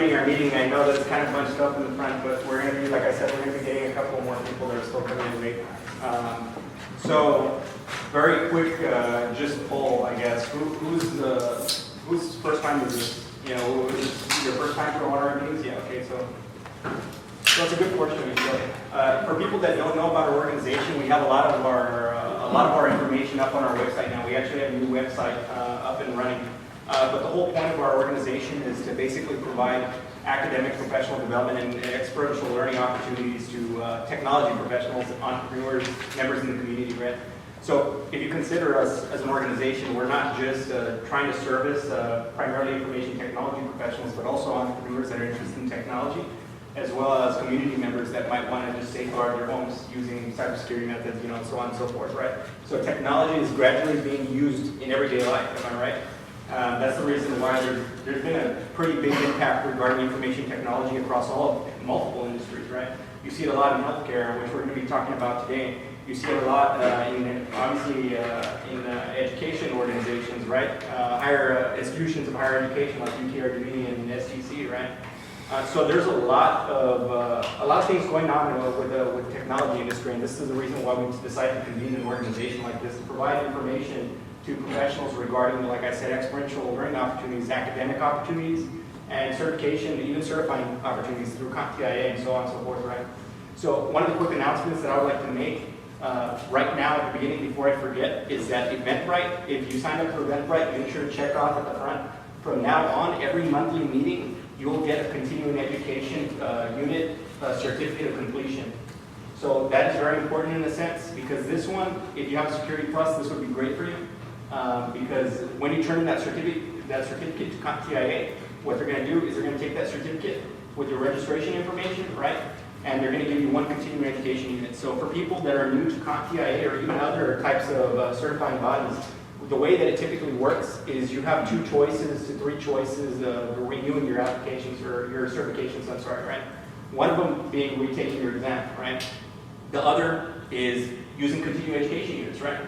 continuing our meeting. I know that's kind of bunched up in the front, but we're going to be, like I said, we're going to be getting a couple more people that are still coming in late. So, very quick, just poll, I guess. Who's first time is this? You know, is this your first time for one of our meetings? Yeah. Okay. So that's a good portion of it. For people that don't know about our organization, we have a lot of our information up on our website now. We actually have a new website up and running. But the whole point of our organization is to basically provide academic professional development and experiential learning opportunities to technology professionals, entrepreneurs, members in the community, right? So if you consider us as an organization, we're not just trying to service primarily information technology professionals, but also entrepreneurs that are interested in technology, as well as community members that might want to just safeguard their homes using cybersecurity methods, you know, and so on and so forth, right? So technology is gradually being used in everyday life, am I right? That's the reason why there's been a pretty big impact regarding information technology across multiple industries, right? You see it a lot in healthcare, which we're going to be talking about today. You see it a lot obviously in education organizations, right? Higher institutions of higher education like UTRGV and STC, right? So there's a lot of things going on with the technology industry, and this is the reason why we decided to convene an organization like this to provide information to professionals regarding, like I said, experiential learning opportunities, academic opportunities, and certification, even certifying opportunities through CompTIA and so on and so forth, right? So one of the quick announcements that I would like to make right now at the beginning before I forget is that Eventbrite, if you sign up for Eventbrite, make sure to check off at the front. From now on, every monthly meeting, you'll get a continuing education unit certificate of completion. So that is very important in a sense, because this one, if you have Security Plus, this would be great for you. Because when you turn in that certificate to CompTIA, what they're going to do is they're going to take that certificate with your registration information, right? And they're going to give you one continuing education unit. So for people that are new to CompTIA or even other types of certifying bodies, the way that it typically works is you have 2 choices to 3 choices of renewing your applications or your certifications, I'm sorry, right? One of them being retaking your exam, right? The other is using continuing education units, right?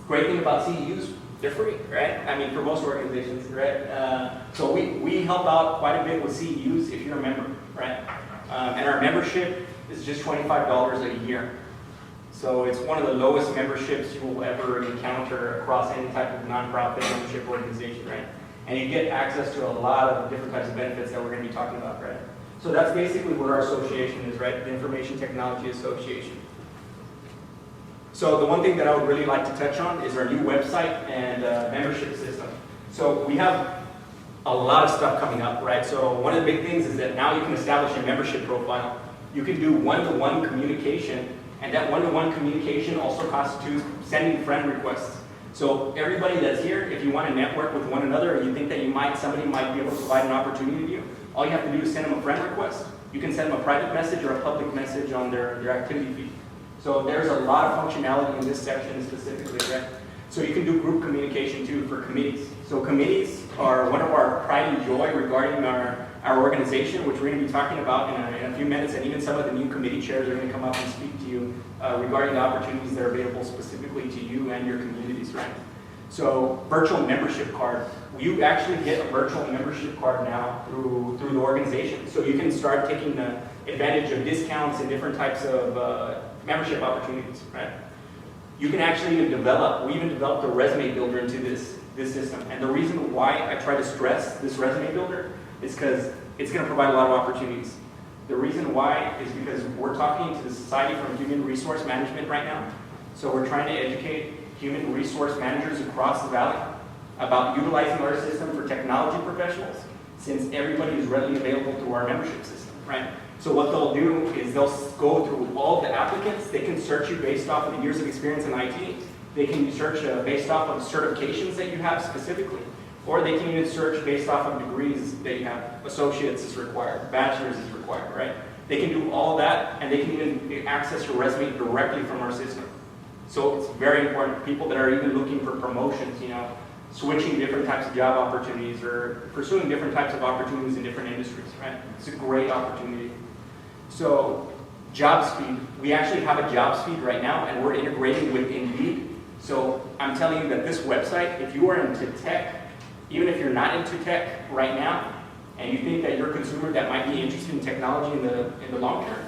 Great thing about CEUs, they're free, right? I mean, for most organizations, right? So we help out quite a bit with CEUs if you're a member, right? And our membership is just $25 a year. So it's one of the lowest memberships you will ever encounter across any type of nonprofit membership organization, right? And you get access to a lot of different types of benefits that we're going to be talking about, right? So that's basically what our association is, right? The Information Technology Association. So the one thing that I would really like to touch on is our new website and membership system. So we have a lot of stuff coming up, right? So one of the big things is that now you can establish a membership profile. You can do one-to-one communication, and that one-to-one communication also constitutes sending friend requests. So everybody that's here, if you want to network with one another, or you think that somebody might be able to provide an opportunity to you, all you have to do is send them a friend request. You can send them a private message or a public message on their activity feed. So there's a lot of functionality in this section specifically, right? So you can do group communication too for committees. So committees are one of our pride and joy regarding our organization, which we're going to be talking about in a few minutes, and even some of the new committee chairs are going to come up and speak to you regarding the opportunities that are available specifically to you and your communities, right? So virtual membership card. You actually get a virtual membership card now through the organization. So you can start taking advantage of discounts and different types of membership opportunities, right? You can actually we even developed a resume builder into this system. And the reason why I try to stress this resume builder is because it's going to provide a lot of opportunities. The reason why is because we're talking to the Society for Human Resource Management right now. So we're trying to educate human resource managers across the valley about utilizing our system for technology professionals, since everybody is readily available through our membership system, right? So what they'll do is they'll go through all the applicants. They can search you based off of the years of experience in IT. They can search based off of certifications that you have specifically. Or they can even search based off of degrees that you have. Associates is required, bachelor's is required, right? They can do all that, and they can even access your resume directly from our system. So it's very important. People that are even looking for promotions, you know, switching different types of job opportunities or pursuing different types of opportunities in different industries, right? It's a great opportunity. So jobs feed, we actually have a jobs feed right now, and we're integrating with Indeed. So I'm telling you that this website, if you are into tech, even if you're not into tech right now, and you think that you're a consumer that might be interested in technology in the long term,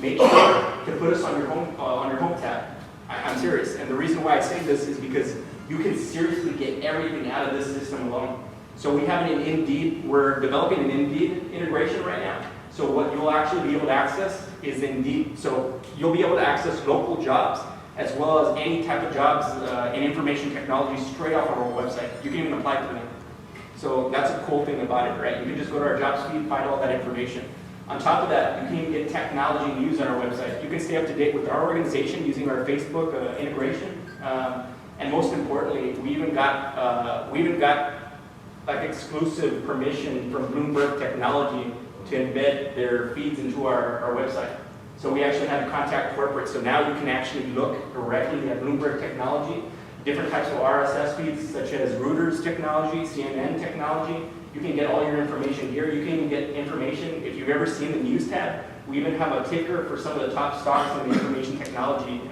make sure to put us on your home tab. I'm serious, and the reason why I say this is because you can seriously get everything out of this system alone. So we have an Indeed, we're developing an Indeed integration right now. So what you'll actually be able to access is Indeed. So you'll be able to access local jobs as well as any type of jobs in information technology straight off our website. You can even apply for them. So that's a cool thing about it, right? You can just go to our jobs feed, find all that information. On top of that, you can even get technology news on our website. You can stay up to date with our organization using our Facebook integration. And most importantly, we even got like exclusive permission from Bloomberg Technology to embed their feeds into our website. So we actually have to contact corporate. So now you can actually look directly at Bloomberg Technology, different types of RSS feeds such as Reuters technology, CNN technology. You can get all your information here. You can even get information, if you've ever seen the news tab, we even have a ticker for some of the top stocks in the information technology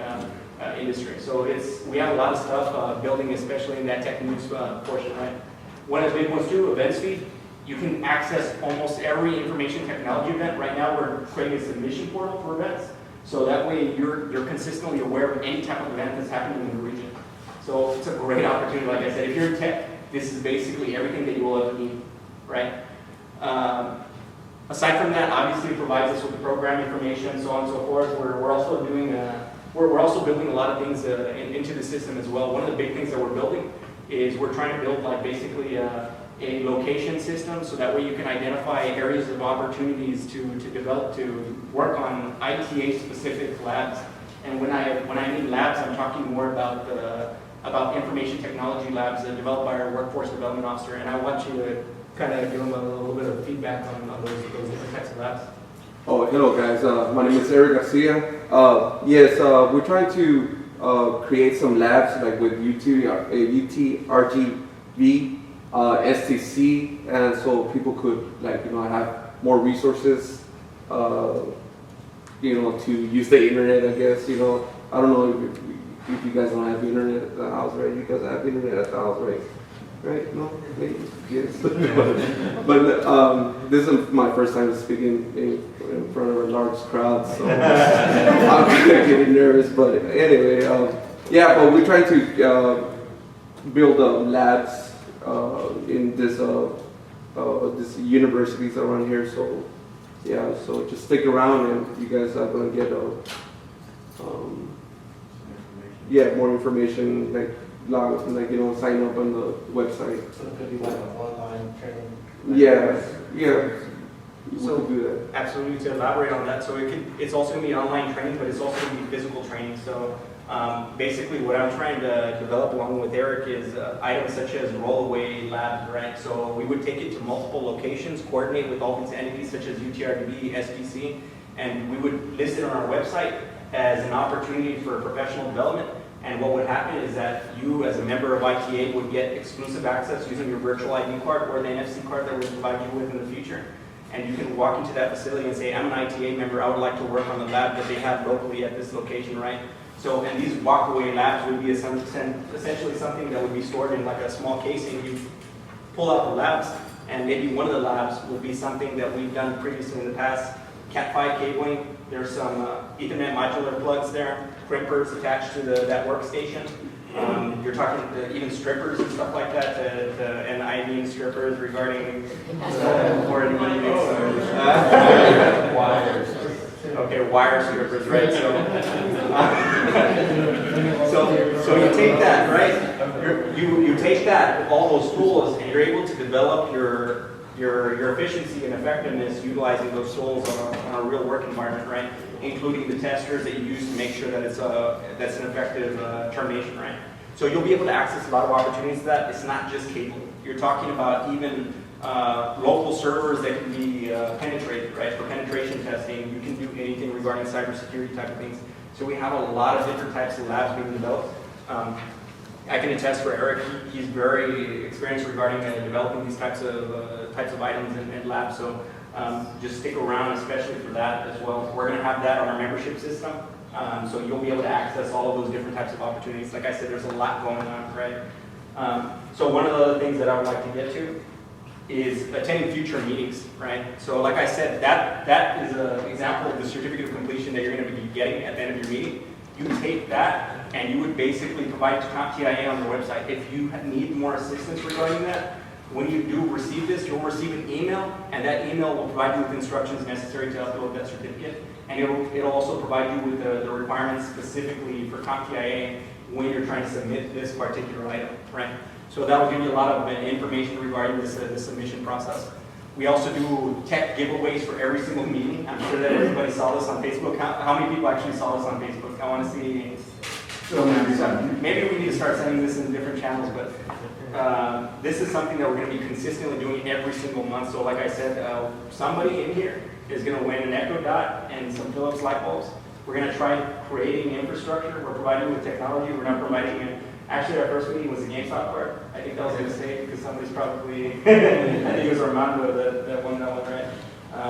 industry. So we have a lot of stuff building, especially in that tech news portion, right? One of the big ones too, events feed. You can access almost every information technology event. Right now we're creating a submission portal for events. So that way you're consistently aware of any type of event that's happening in the region. So it's a great opportunity. Like I said, if you're in tech, this is basically everything that you will ever need, right? Aside from that, obviously it provides us with the program information, so on and so forth. We're also doing, we're also building a lot of things into the system as well. One of the big things that we're building is we're trying to build like basically a location system, so that way you can identify areas of opportunities to develop, to work on ITA specific labs. And when I mean labs, I'm talking more about information technology labs developed by our workforce development officer. And I want you to kind of give them a little bit of feedback on those different types of labs. Oh, hello guys. My name is Eric Garcia. Yes, we're trying to create some labs like with UT, RGV, STC, and so people could have more resources, to use the internet. I guess I don't know if you guys don't have internet at the house, right? You guys have internet at the house, right? Right? No? Maybe? Yes. But this is my first time speaking in front of a large crowd, so I'm kind of getting nervous. But anyway, yeah, but we're trying to build labs in this universities around here. So yeah, so just stick around, and you guys are gonna get more information, sign up on the website. So it could be like an online training. Yeah. So So do that. absolutely, to elaborate on that, so it's also going to be online training, but it's also going to be physical training. So basically what I'm trying to develop along with Eric is items such as rollaway labs, right? So we would take it to multiple locations, coordinate with all these entities such as UTRDB, SPC, and we would list it on our website as an opportunity for professional development. And what would happen is that you, as a member of ITA, would get exclusive access using your virtual ID card or the NFC card that we'll provide you with in the future. And you can walk into that facility and say, I'm an ITA member, I would like to work on the lab that they have locally at this location, right? So, and these walkaway labs would be essentially something that would be stored in like a small casing. You pull out the labs, and maybe one of the labs would be something that we've done previously in the past. Cat5 cabling, there's some Ethernet modular plugs there, crimpers attached to that workstation. You're talking even strippers and stuff like that, and I mean strippers regarding wires. Okay, wire strippers, right? So you take that, right? You take that, all those tools, and you're able to develop your efficiency and effectiveness utilizing those tools on a real work environment, right? Including the testers that you use to make sure that that's an effective termination, right? So you'll be able to access a lot of opportunities to that. It's not just cable. You're talking about even local servers that can be penetrated, right? For penetration testing, you can do anything regarding cybersecurity type of things. So we have a lot of different types of labs being developed. I can attest for Eric, he's very experienced regarding developing these types of items and labs. So just stick around, especially for that as well. We're going to have that on our membership system, so you'll be able to access all of those different types of opportunities. Like I said, there's a lot going on, right? So one of the other things that I would like to get to is attending future meetings, right? So like I said, that is an example of the certificate of completion that you're going to be getting at the end of your meeting. You take that and you would basically provide to TIA on their website. If you need more assistance regarding that, when you do receive this, you'll receive an email, and that email will provide you with instructions necessary to upload that certificate. And it'll also provide you with the requirements specifically for TIA when you're trying to submit this particular item, right? So that will give you a lot of information regarding this submission process. We also do tech giveaways for every single meeting. I'm sure that everybody saw this on Facebook. How many people actually saw this on Facebook? I want to see. Maybe we need to start sending this in different channels, but this is something that we're going to be consistently doing every single month. So like I said, somebody in here is going to win an Echo Dot and some Philips light bulbs. We're going to try creating infrastructure. We're providing with technology. We're not providing it. Actually, our first meeting was a GameStop card. I think that was a mistake because somebody's probably, I think it was Armando that won that one, right?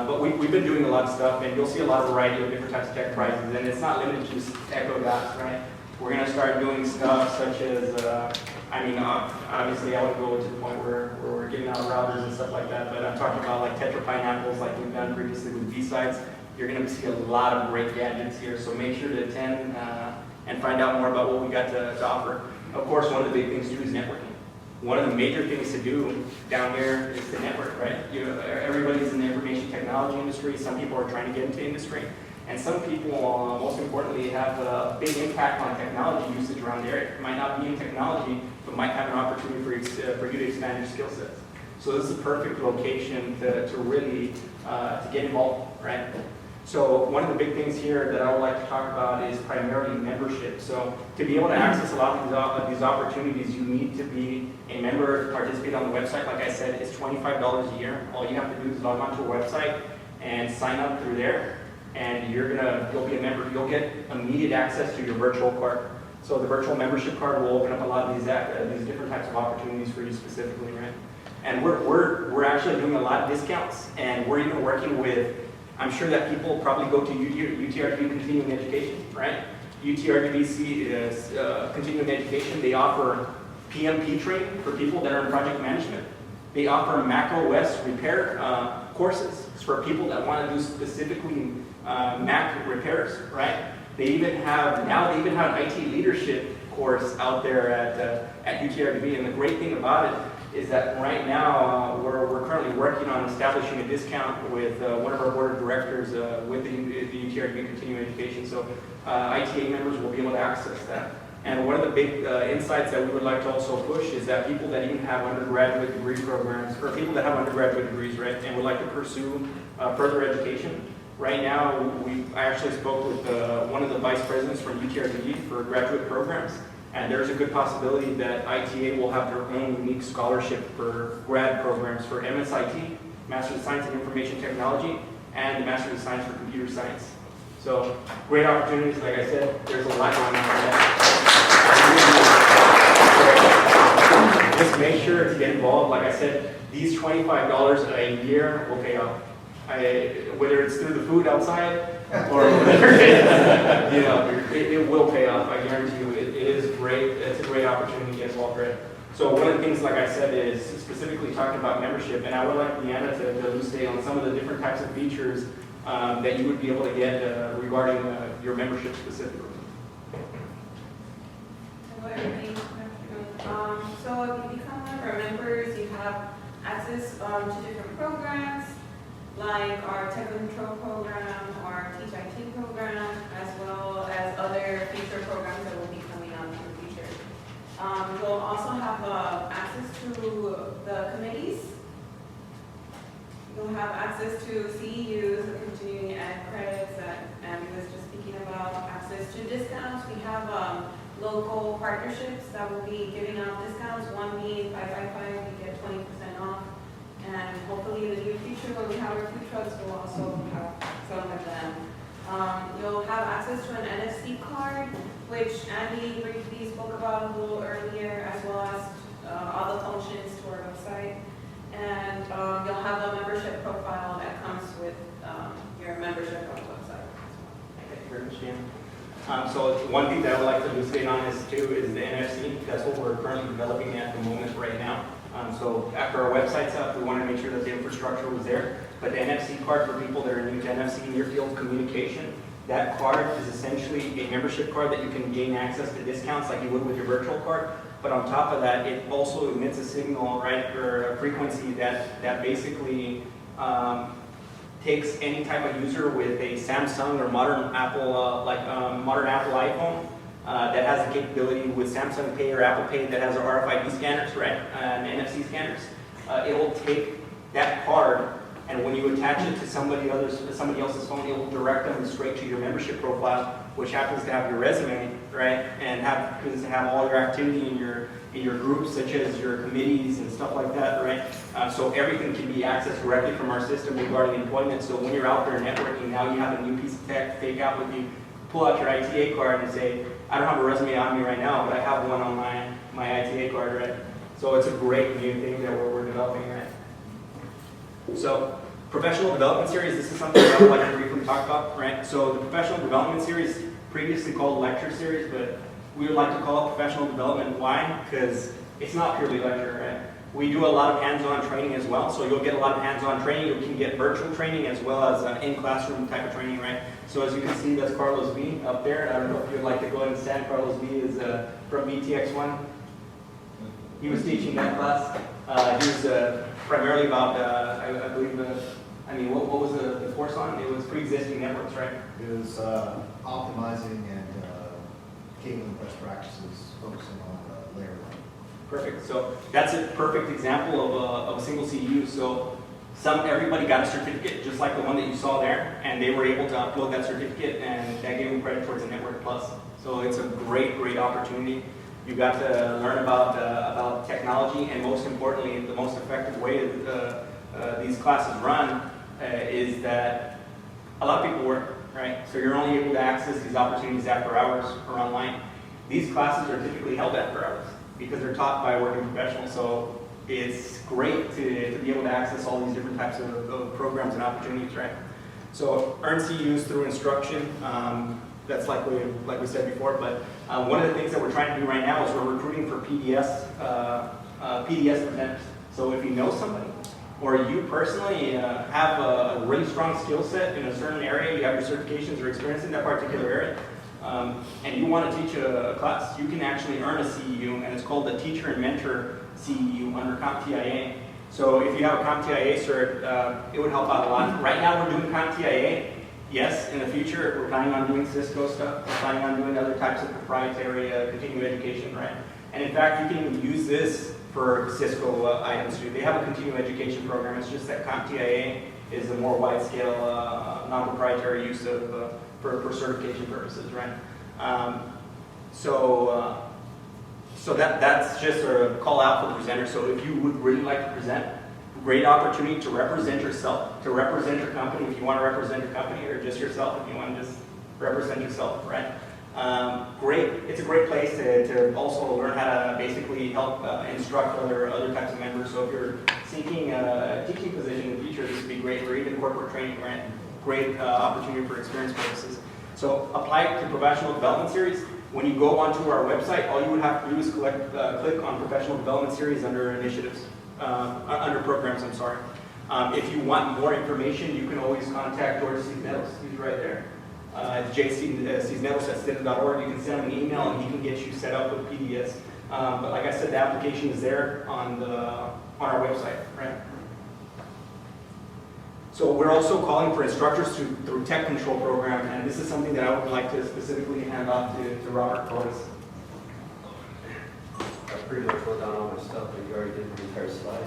But we've been doing a lot of stuff, and you'll see a lot of variety of different types of tech prizes, and it's not limited to just Echo Dots, right? We're going to start doing stuff such as, obviously I wouldn't go to the point where we're giving out routers and stuff like that, but I'm talking about like Tetra Pineapples like we've done previously with B-Sides. You're going to see a lot of great gadgets here, so make sure to attend and find out more about what we got to offer. Of course, one of the big things too is networking. One of the major things to do down here is to network, right? Everybody's in the information technology industry. Some people are trying to get into industry. And some people, most importantly, have a big impact on technology usage around the area. It might not be in technology, but might have an opportunity for you to expand your skill sets. So this is a perfect location to really to get involved, right? So one of the big things here that I would like to talk about is primarily membership. So to be able to access a lot of these opportunities, you need to be a member, participate on the website. Like I said, it's $25 a year. All you have to do is log onto our website and sign up through there, and you'll be a member. You'll get immediate access to your virtual card. So the virtual membership card will open up a lot of these different types of opportunities for you specifically, right? And we're actually doing a lot of discounts, and we're even working with. I'm sure that people probably go to UTRGV Continuing Education, right? UTRGV is Continuing Education. They offer PMP training for people that are in project management. They offer Mac OS repair courses for people that want to do specifically Mac repairs, right? They even have an IT leadership course out there at UTRGV, and the great thing about it is that right now we're currently working on establishing a discount with one of our board of directors with the UTRGV Continuing Education. So ITA members will be able to access that. And one of the big insights that we would like to also push is that people that even have undergraduate degree programs, or people that have undergraduate degrees, right, and would like to pursue further education. Right now, I actually spoke with one of the vice presidents from UTRGV for graduate programs. And there's a good possibility that ITA will have their own unique scholarship for grad programs for MSIT, Master of Science in Information Technology, and the Master of Science for Computer Science. So great opportunities, like I said, there's a lot going on there. Just make sure to get involved. Like I said, these $25 a year will pay off. Whether it's through the food outside or whatever it is, it will pay off, I guarantee you. It is great. It's a great opportunity to get involved, right? So one of the things, like I said, is specifically talking about membership, and I would like Deanna to elucidate on some of the different types of features that you would be able to get regarding your membership specifically. Hello, everybody. So if you become one of our members, you have access to different programs, like our Tech Control program, our Teach IT program, as well as other future programs that will be coming out in the future. You'll also have access to the committees. You'll have access to CEUs, the continuing ed credits that Andy was just speaking about, access to discounts. We have local partnerships that will be giving out discounts. One being 555, you get 20% off. And hopefully in the near future, when we have our food trucks, we'll also have some of them. You'll have access to an NFC card, which Andy briefly spoke about a little earlier, as well as all the functions to our website. And you'll have a membership profile that comes with your membership on the website. Thank you very much, Dan. So one thing that I would like to elucidate on this too is the NFC. That's what we're currently developing at the moment right now. So after our website's up, we wanted to make sure that the infrastructure was there. But the NFC card for people that are new to NFC near field communication, that card is essentially a membership card that you can gain access to discounts like you would with your virtual card. But on top of that, it also emits a signal, right, or a frequency that basically takes any type of user with a Samsung or modern Apple, modern Apple iPhone that has the capability with Samsung Pay or Apple Pay that has RFID scanners, right, and NFC scanners. It will take that card, and when you attach it to somebody else's phone, it will direct them straight to your membership profile, which happens to have your resume, right, and happens to have all your activity in your groups, such as your committees and stuff like that, right? So everything can be accessed directly from our system regarding employment. So when you're out there networking, now you have a new piece of tech to take out with you, pull out your ITA card and say, I don't have a resume on me right now, but I have one on my ITA card, right? So it's a great new thing that we're developing, right? So professional development series, this is something that I would like to briefly talk about, right? So the professional development series, previously called lecture series, but we would like to call it professional development. Why? Because it's not purely lecture, right? We do a lot of hands-on training as well, so you'll get a lot of hands-on training. You can get virtual training as well as in-classroom type of training, right? So as you can see, that's Carlos V up there. I don't know if you'd like to go ahead and stand. Carlos V is from BTX1. He was teaching that class. He was primarily about, I believe, what was the course on? It was pre-existing networks, right? It was optimizing and cabling best practices, focusing on layer one. Perfect. So that's a perfect example of a single CU. So everybody got a certificate, just like the one that you saw there, and they were able to upload that certificate, and that gave them credit towards a Network Plus. So it's a great, great opportunity. You got to learn about technology, and most importantly, the most effective way these classes run is that a lot of people work, right? So you're only able to access these opportunities after hours or online. These classes are typically held after hours because they're taught by working professionals. So it's great to be able to access all these different types of programs and opportunities, right? So earn CUs through instruction. That's like we said before, but one of the things that we're trying to do right now is we're recruiting for PDS presenters. So if you know somebody, or you personally have a really strong skill set in a certain area, you have your certifications or experience in that particular area, and you want to teach a class, you can actually earn a CEU, and it's called the Teacher and Mentor CEU under CompTIA. So if you have a CompTIA cert, it would help out a lot. Right now we're doing CompTIA. Yes, in the future, we're planning on doing Cisco stuff. We're planning on doing other types of proprietary continuing education, right? And in fact, you can even use this for Cisco items too. They have a continuing education program. It's just that CompTIA is a more wide-scale, non-proprietary use of for certification purposes, right? So that's just a call out for presenters. So if you would really like to present, great opportunity to represent yourself, to represent your company if you want to represent your company, or just yourself if you want to just represent yourself, right? Great. It's a great place to also learn how to basically help instruct other types of members. So if you're seeking a teaching position in the future, this would be great, or even corporate training, right? Great opportunity for experience purposes. So apply to professional development series. When you go onto our website, all you would have to do is click on professional development series under initiatives. Under programs, I'm sorry. If you want more information, you can always contact George Cisneros. He's right there. jcisneros@stidham.org. You can send him an email and he can get you set up with PDS. But like I said, the application is there on our website, right? So we're also calling for instructors through Tech Control program, and this is something that I would like to specifically hand off to Robert Torres. I pretty much wrote down all my stuff, but you already did the entire slide.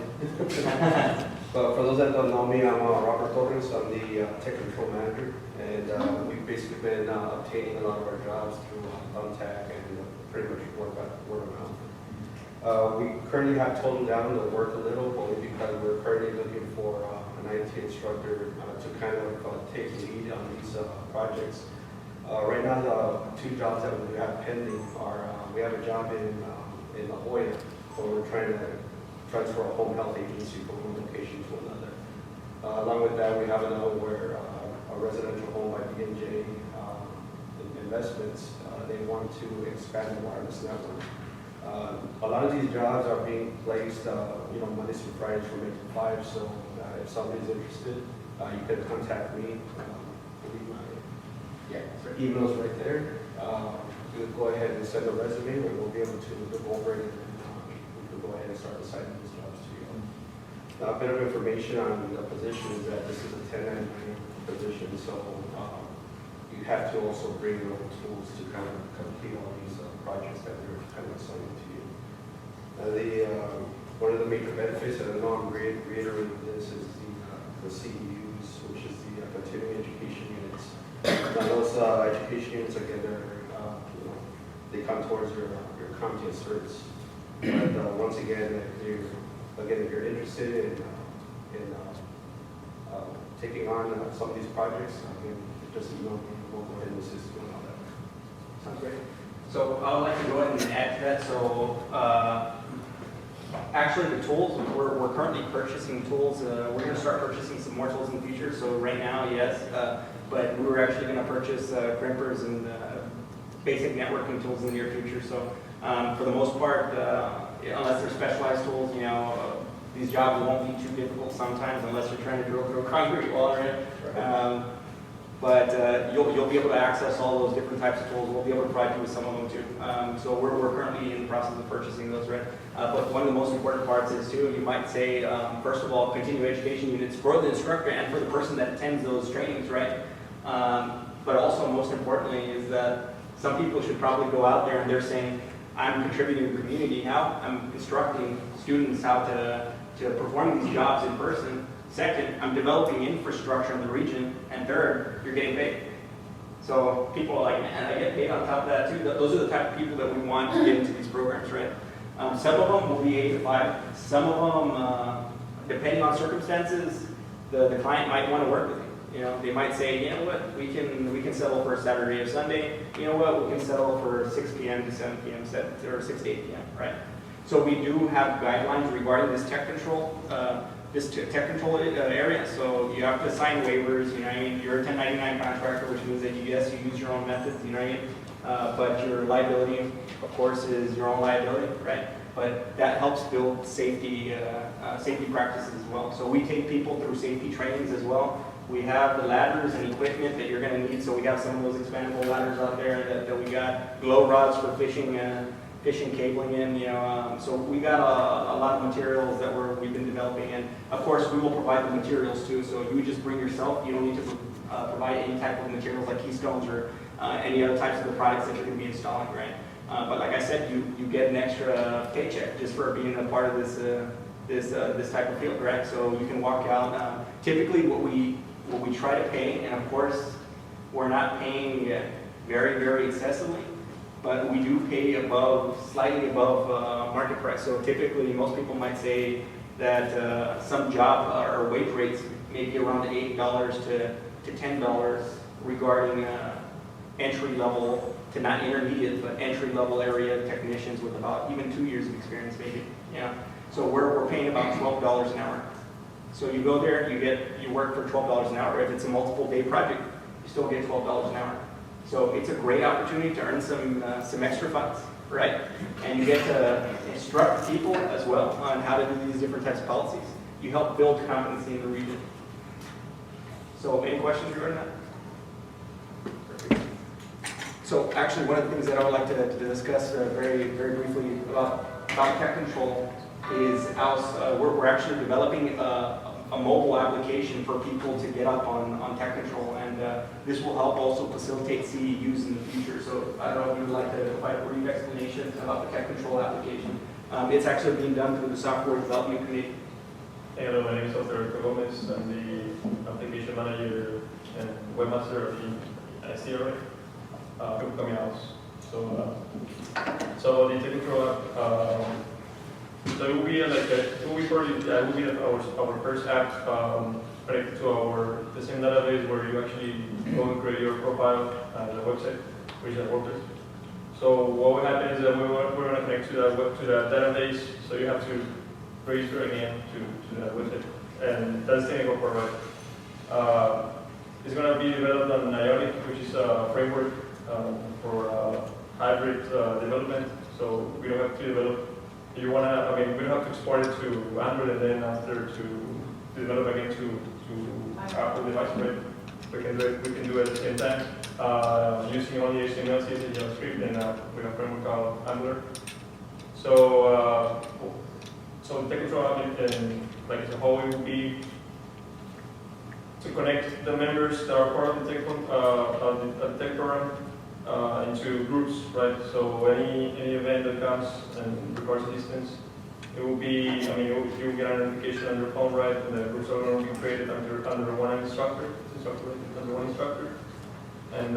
But for those that don't know me, I'm Robert Torres. I'm the Tech Control Manager, and we've basically been obtaining a lot of our jobs through contact and pretty much word of mouth. We currently have toned down the work a little, only because we're currently looking for an IT instructor to kind of take the lead on these projects. Right now, the two jobs that we have pending are, we have a job in La Jolla, where we're trying to transfer a home health agency from one location to another. Along with that, we have another where a residential home by B&J Investments, they want to expand the wireless network. A lot of these jobs are being placed, Mondays through Fridays from 8 to 5, so if somebody's interested, you can contact me. I'll leave my email's right there. You can go ahead and send a resume, and we'll be able to look over it, and we can go ahead and start assigning these jobs to you. Now, a bit of information on the position is that this is a 1099 position, so you have to also bring your own tools to kind of complete all these projects that they're kind of assigning to you. One of the major benefits, and I know I'm reiterating this, is the CEUs, which is the continuing education units. Now those education units, again, they come towards your CompTIA certs. But once again, if you're interested in taking on some of these projects, just email me. We'll go ahead and assist you in all that. Sounds great. So I would like to go ahead and add to that. So actually the tools, we're currently purchasing tools. We're going to start purchasing some more tools in the future. So right now, yes, but we were actually going to purchase crimpers and basic networking tools in the near future. So for the most part, unless they're specialized tools, these jobs won't be too difficult sometimes unless you're trying to drill through a concrete wall, right? But you'll be able to access all those different types of tools. We'll be able to provide you with some of them too. So we're currently in the process of purchasing those, right? But one of the most important parts is too, you might say, first of all, continuing education units for the instructor and for the person that attends those trainings, right? But also most importantly is that some people should probably go out there and they're saying, I'm contributing to the community. How? I'm instructing students how to perform these jobs in person. Second, I'm developing infrastructure in the region. And third, you're getting paid. So people are like, man, I get paid on top of that too. Those are the type of people that we want to get into these programs, right? Some of them will be 8 to 5. Some of them, depending on circumstances, the client might want to work with you. They might say, you know what, we can settle for Saturday or Sunday. You know what, we can settle for 6 p.m. to 7 p.m. or 6 to 8 p.m. Right? So we do have guidelines regarding this tech control. Area, so you have to sign waivers, you're a 1099 contractor, which means that you use your own methods, but your liability, of course, is your own liability, right? But that helps build safety practices as well. So we take people through safety trainings as well. We have the ladders and equipment that you're going to need, so we got some of those expandable ladders out there that we got, glow rods for fishing cabling in, so we got a lot of materials that we've been developing, and of course we will provide the materials too, so you just bring yourself. You don't need to provide any type of materials like keystones or any other types of the products that you're going to be installing, right? But like I said, you get an extra paycheck just for being a part of this type of field, right? So you can walk out. Typically what we try to pay, and of course we're not paying very, very excessively, but we do pay slightly above market price. So typically, most people might say that some job or wage rates may be around $8 to $10 regarding entry level to not intermediate, but entry level area technicians with about even 2 years of experience, maybe. So we're paying about $12 an hour. So you go there, you work for $12 an hour. If it's a multiple day project, you still get $12 an hour. So it's a great opportunity to earn some extra funds, right? And you get to instruct people as well on how to do these different types of policies. You help build competency in the region. So any questions regarding that? So actually one of the things that I would like to discuss very, very briefly about tech control is we're actually developing a mobile application for people to get up on tech control, and this will help also facilitate CEUs in the future. So I don't know if you would like to provide a brief explanation about the tech control application. It's actually being done through the Software Development Committee. Hello, my name is Alberto Gomez. I'm the application manager and webmaster of the ITA Meeting house. So the tech control app. So it will be our first app connected to the same database where you actually go and create your profile on the website, which is WordPress. So what will happen is that we're going to connect to that database. So you have to register again to that website, and that's the technical part, right? It's going to be developed on Ionic, which is a framework for hybrid development. So we don't have to develop, if you wanna, I mean, we don't have to export it to Android and then after to develop again to Apple device, right? We can do it at the same time, using only HTML, CSS, JavaScript, and we have a framework called Angular. So, so tech control and like as a whole, it would be to connect the members that are part of the tech program into groups, right? So any event that comes and requires assistance, it will be, I mean, you will get a notification on your phone, right? And the groups are going to be created under one instructor, under one instructor. And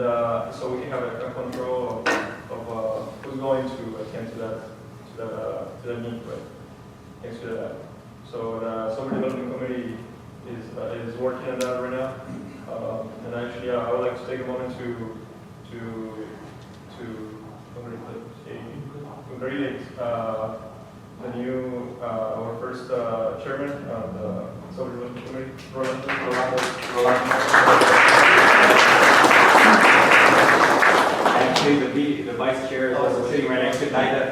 so we can have a control of who's going to attend to that meet, right? Thanks to that. So the software development committee is working on that right now. And actually, I would like to take a moment to congratulate the new, our first chairman of the software development committee, Actually, the vice chair is sitting right next to Dinah.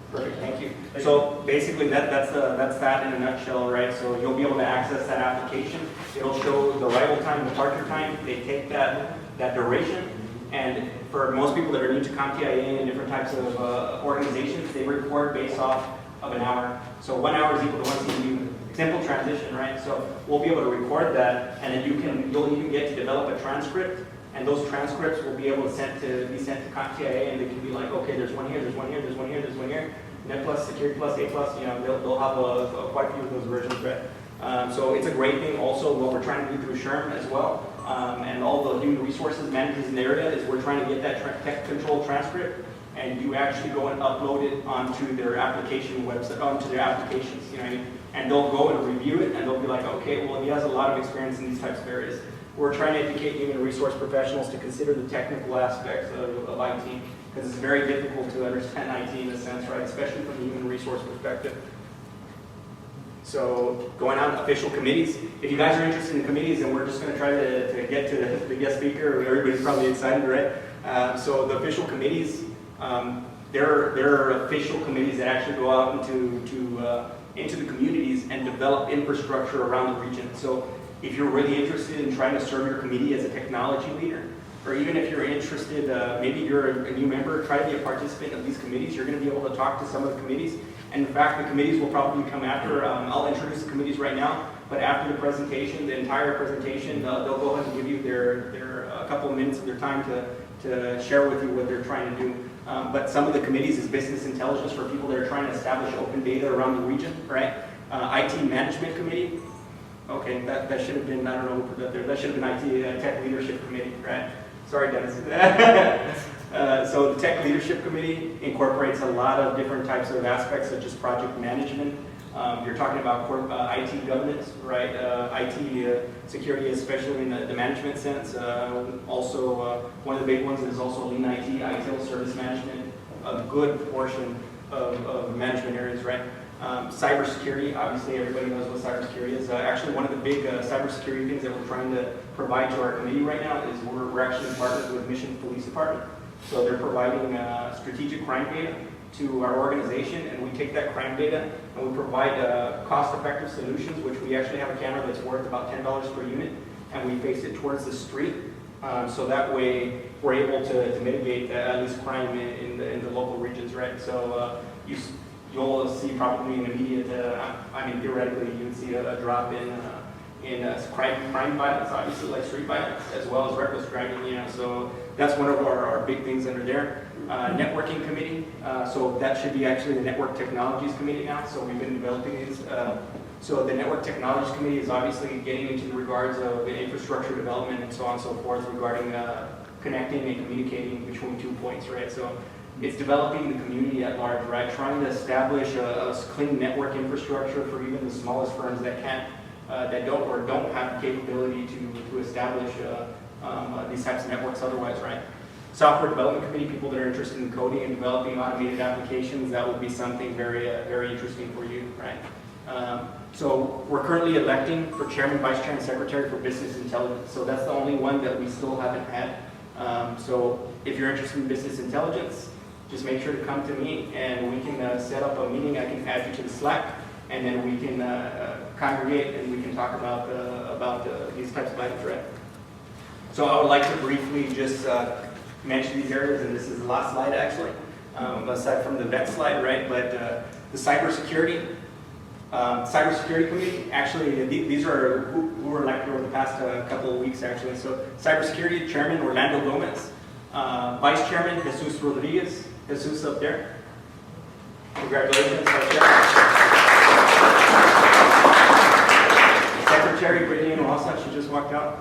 Perfect, thank you. So basically, that's that in a nutshell, right? So you'll be able to access that application. It'll show the arrival time, departure time. They take that duration, and for most people that are new to CompTIA and different types of organizations, they report based off of an hour. So 1 hour is equal to 1 CPU. Simple transition, right? So we'll be able to record that, and then you'll even get to develop a transcript. And those transcripts will be able to be sent to CompTIA, and they can be like, okay, there's one here, there's one here, there's one here, there's one here. Net Plus, Security Plus, A Plus, you know, they'll have quite a few of those versions, right? So it's a great thing. Also, what we're trying to do through SHRM as well, and all the human resources managers in the area is we're trying to get that tech control transcript, and you actually go and upload it onto their application website, onto their applications, you know what I mean? And they'll go and review it, and they'll be like, okay, well, he has a lot of experience in these types of areas. We're trying to educate human resource professionals to consider the technical aspects of IT, because it's very difficult to understand IT in a sense, right? Especially from the human resource perspective. So going on official committees, if you guys are interested in committees, and we're just going to try to get to the guest speaker, everybody's probably excited, right? So the official committees, there are official committees that actually go out into the communities and develop infrastructure around the region. So if you're really interested in trying to serve your committee as a technology leader, or even if you're interested, maybe you're a new member, try to be a participant of these committees. You're going to be able to talk to some of the committees. And in fact, the committees will probably come after. I'll introduce the committees right now, but after the presentation, the entire presentation, they'll go ahead and give you their a couple of minutes of their time to share with you what they're trying to do. But some of the committees is business intelligence for people that are trying to establish open data around the region, right? IT management committee. Okay, that should have been, I don't know who put that there. That should have been IT Tech Leadership Committee, right? Sorry, Dennis. So the Tech Leadership Committee incorporates a lot of different types of aspects, such as project management. You're talking about IT governance, right? IT security, especially in the management sense. Also, one of the big ones is also lean IT, ITIL service management, a good portion of management areas, right? Cybersecurity, obviously everybody knows what cybersecurity is. Actually, one of the big cybersecurity things that we're trying to provide to our committee right now is we're actually partnered with Mission Police Department. So they're providing strategic crime data to our organization, and we take that crime data and we provide cost-effective solutions, which we actually have a camera that's worth about $10 per unit, and we face it towards the street. So that way we're able to mitigate at least crime in the local regions, right? So you'll see probably an immediate, I mean, theoretically, you would see a drop in crime violence, obviously, like street violence, as well as reckless driving, you know. So that's one of our big things under there. Networking committee, so that should be actually the Network Technologies Committee now, so we've been developing these. So the Network Technologies Committee is obviously getting into the regards of infrastructure development and so on and so forth regarding connecting and communicating between 2 points, right? So it's developing the community at large, right? Trying to establish a clean network infrastructure for even the smallest firms that can't, that don't have the capability to establish these types of networks otherwise, right? Software development committee, people that are interested in coding and developing automated applications, that would be something very, very interesting for you, right? So we're currently electing for chairman, vice chair, and secretary for business intelligence. So that's the only one that we still haven't had. So if you're interested in business intelligence, just make sure to come to me and we can set up a meeting. I can add you to the Slack, and then we can congregate and we can talk about these types of items, right? So I would like to briefly just mention these areas, and this is the last slide actually, aside from the vet slide, right? But the cybersecurity committee, actually, these are who were elected over the past couple of weeks actually. So cybersecurity chairman Orlando Gomez, vice chairman Jesus Rodriguez. Jesus up there. Congratulations, vice chairman. Secretary Brittany Rosa, she just walked out.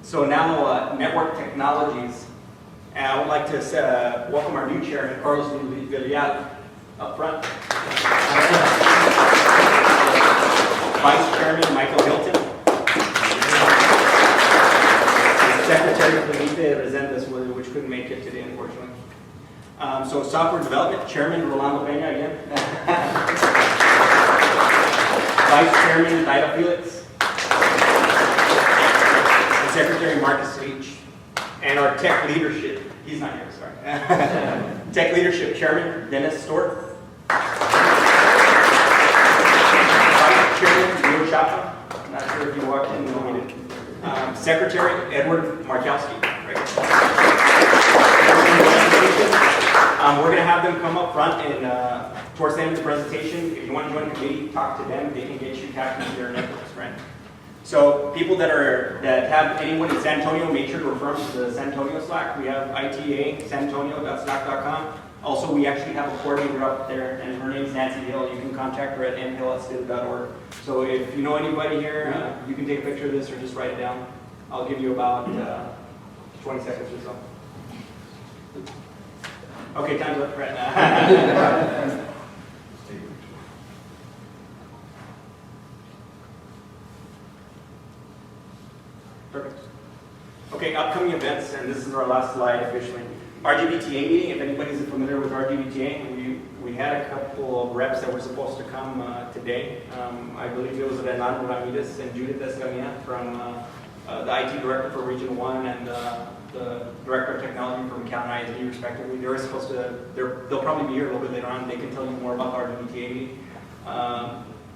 So now network technologies. And I would like to welcome our new chairman, Carlos Villarreal, up front. Vice Chairman Michael Hilton. Secretary Felipe Resendes, which couldn't make it today, unfortunately. So software development, Chairman Rolando Peña again. Vice Chairman Daida Felix. And Secretary Marcus Leach. And our tech leadership, he's not here, sorry. Tech leadership Chairman Dennis Stort. Vice Chairman Leo Chapa. I'm not sure if you walked in, no, he didn't. Secretary Edward Markowski. We're going to have them come up front and towards the end of the presentation, if you want to join the committee, talk to them. They can get you tapped into their networks, right? So people that have anyone in San Antonio, make sure to refer them to the San Antonio Slack. We have ITA sanantonio.slack.com. Also, we actually have a coordinator up there, and her name is Nancy Hill. You can contact her at nhill@civ.org. So if you know anybody here, you can take a picture of this or just write it down. I'll give you about 20 seconds or so. Okay, time's up right now. Perfect. Okay, upcoming events, and this is our last slide officially. RGBTA meeting, if anybody's familiar with RGBTA, we had a couple of reps that were supposed to come today. I believe it was Renan Ramirez and Judith Escamilla from the IT director for Region 1 and the director of technology from McAllen ISD respectively. They're supposed to, they'll probably be here a little bit later on. They can tell you more about the RGBTA meeting.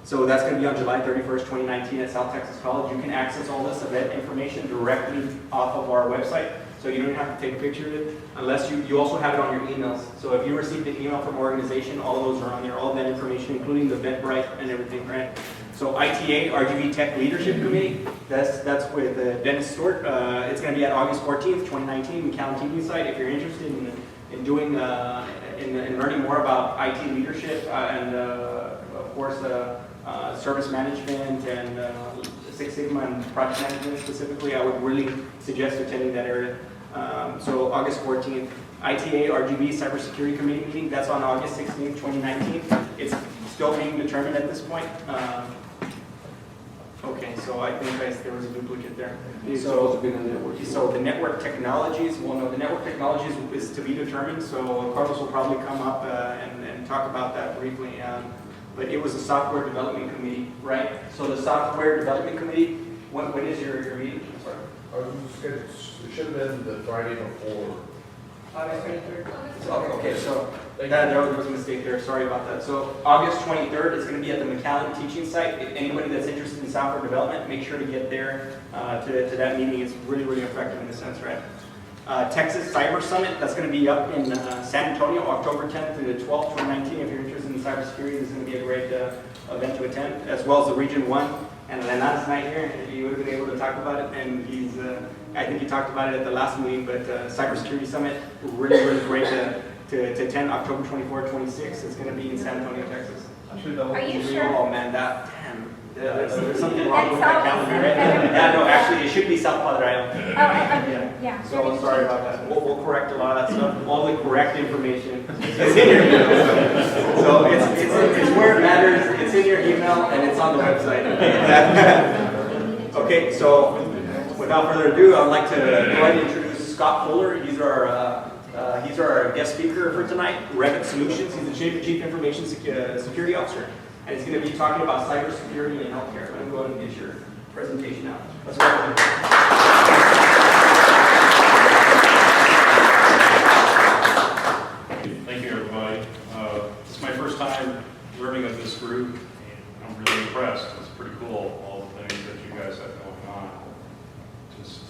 So that's going to be on July 31st, 2019 at South Texas College. You can access all this event information directly off of our website. So you don't have to take a picture of it unless you also have it on your emails. So if you received an email from an organization, all of those are on there, all of that information, including the Eventbrite and everything, right? So ITA, RGB Tech Leadership Committee, that's with Dennis Stort. It's going to be at August 14th, 2019, McAllen TV site. If you're interested in doing, in learning more about IT leadership and of course service management and Six Sigma and project management specifically, I would really suggest attending that area. So August 14th, ITA RGB Cybersecurity Committee meeting, that's on August 16th, 2019. It's still being determined at this point. Okay, so I think there was a duplicate there. So the network technologies, well no, the network technologies is to be determined, so Carlos will probably come up and talk about that briefly. But it was a software development committee, right? So the software development committee, when is your meeting? I'm sorry. It should have been the Friday before. August 23rd? Okay, so there was a mistake there. Sorry about that. So August 23rd is going to be at the McAllen teaching site. If anybody that's interested in software development, make sure to get there to that meeting. It's really, really effective in a sense, right? Texas Cyber Summit, that's going to be up in San Antonio, October 10th through the 12th, 2019. If you're interested in cybersecurity, this is going to be a great event to attend, as well as the Region 1. And Renan's not here. He would have been able to talk about it, and I think he talked about it at the last meeting, but Cybersecurity Summit, really, really great to attend October 24th, 26th. It's going to be in San Antonio, Texas. Are you sure? Oh man, there's something wrong with that calendar, right? Yeah, no, actually, it should be South Padre Island. Yeah. So I'm sorry about that. We'll correct a lot of that stuff. All the correct information is in your email. So it's where it matters. It's in your email and it's on the website. Okay, so without further ado, I'd like to go ahead and introduce Scott Fuller. He's our guest speaker for tonight. Revit Solutions. He's the Chief Information Security Officer. and he's going to be talking about cybersecurity and healthcare. I'm going to go ahead and get your presentation out. Let's go. Thank you, everybody. It's my first time learning of this group, and I'm really impressed. It's pretty cool, all the things that you guys have going on. Just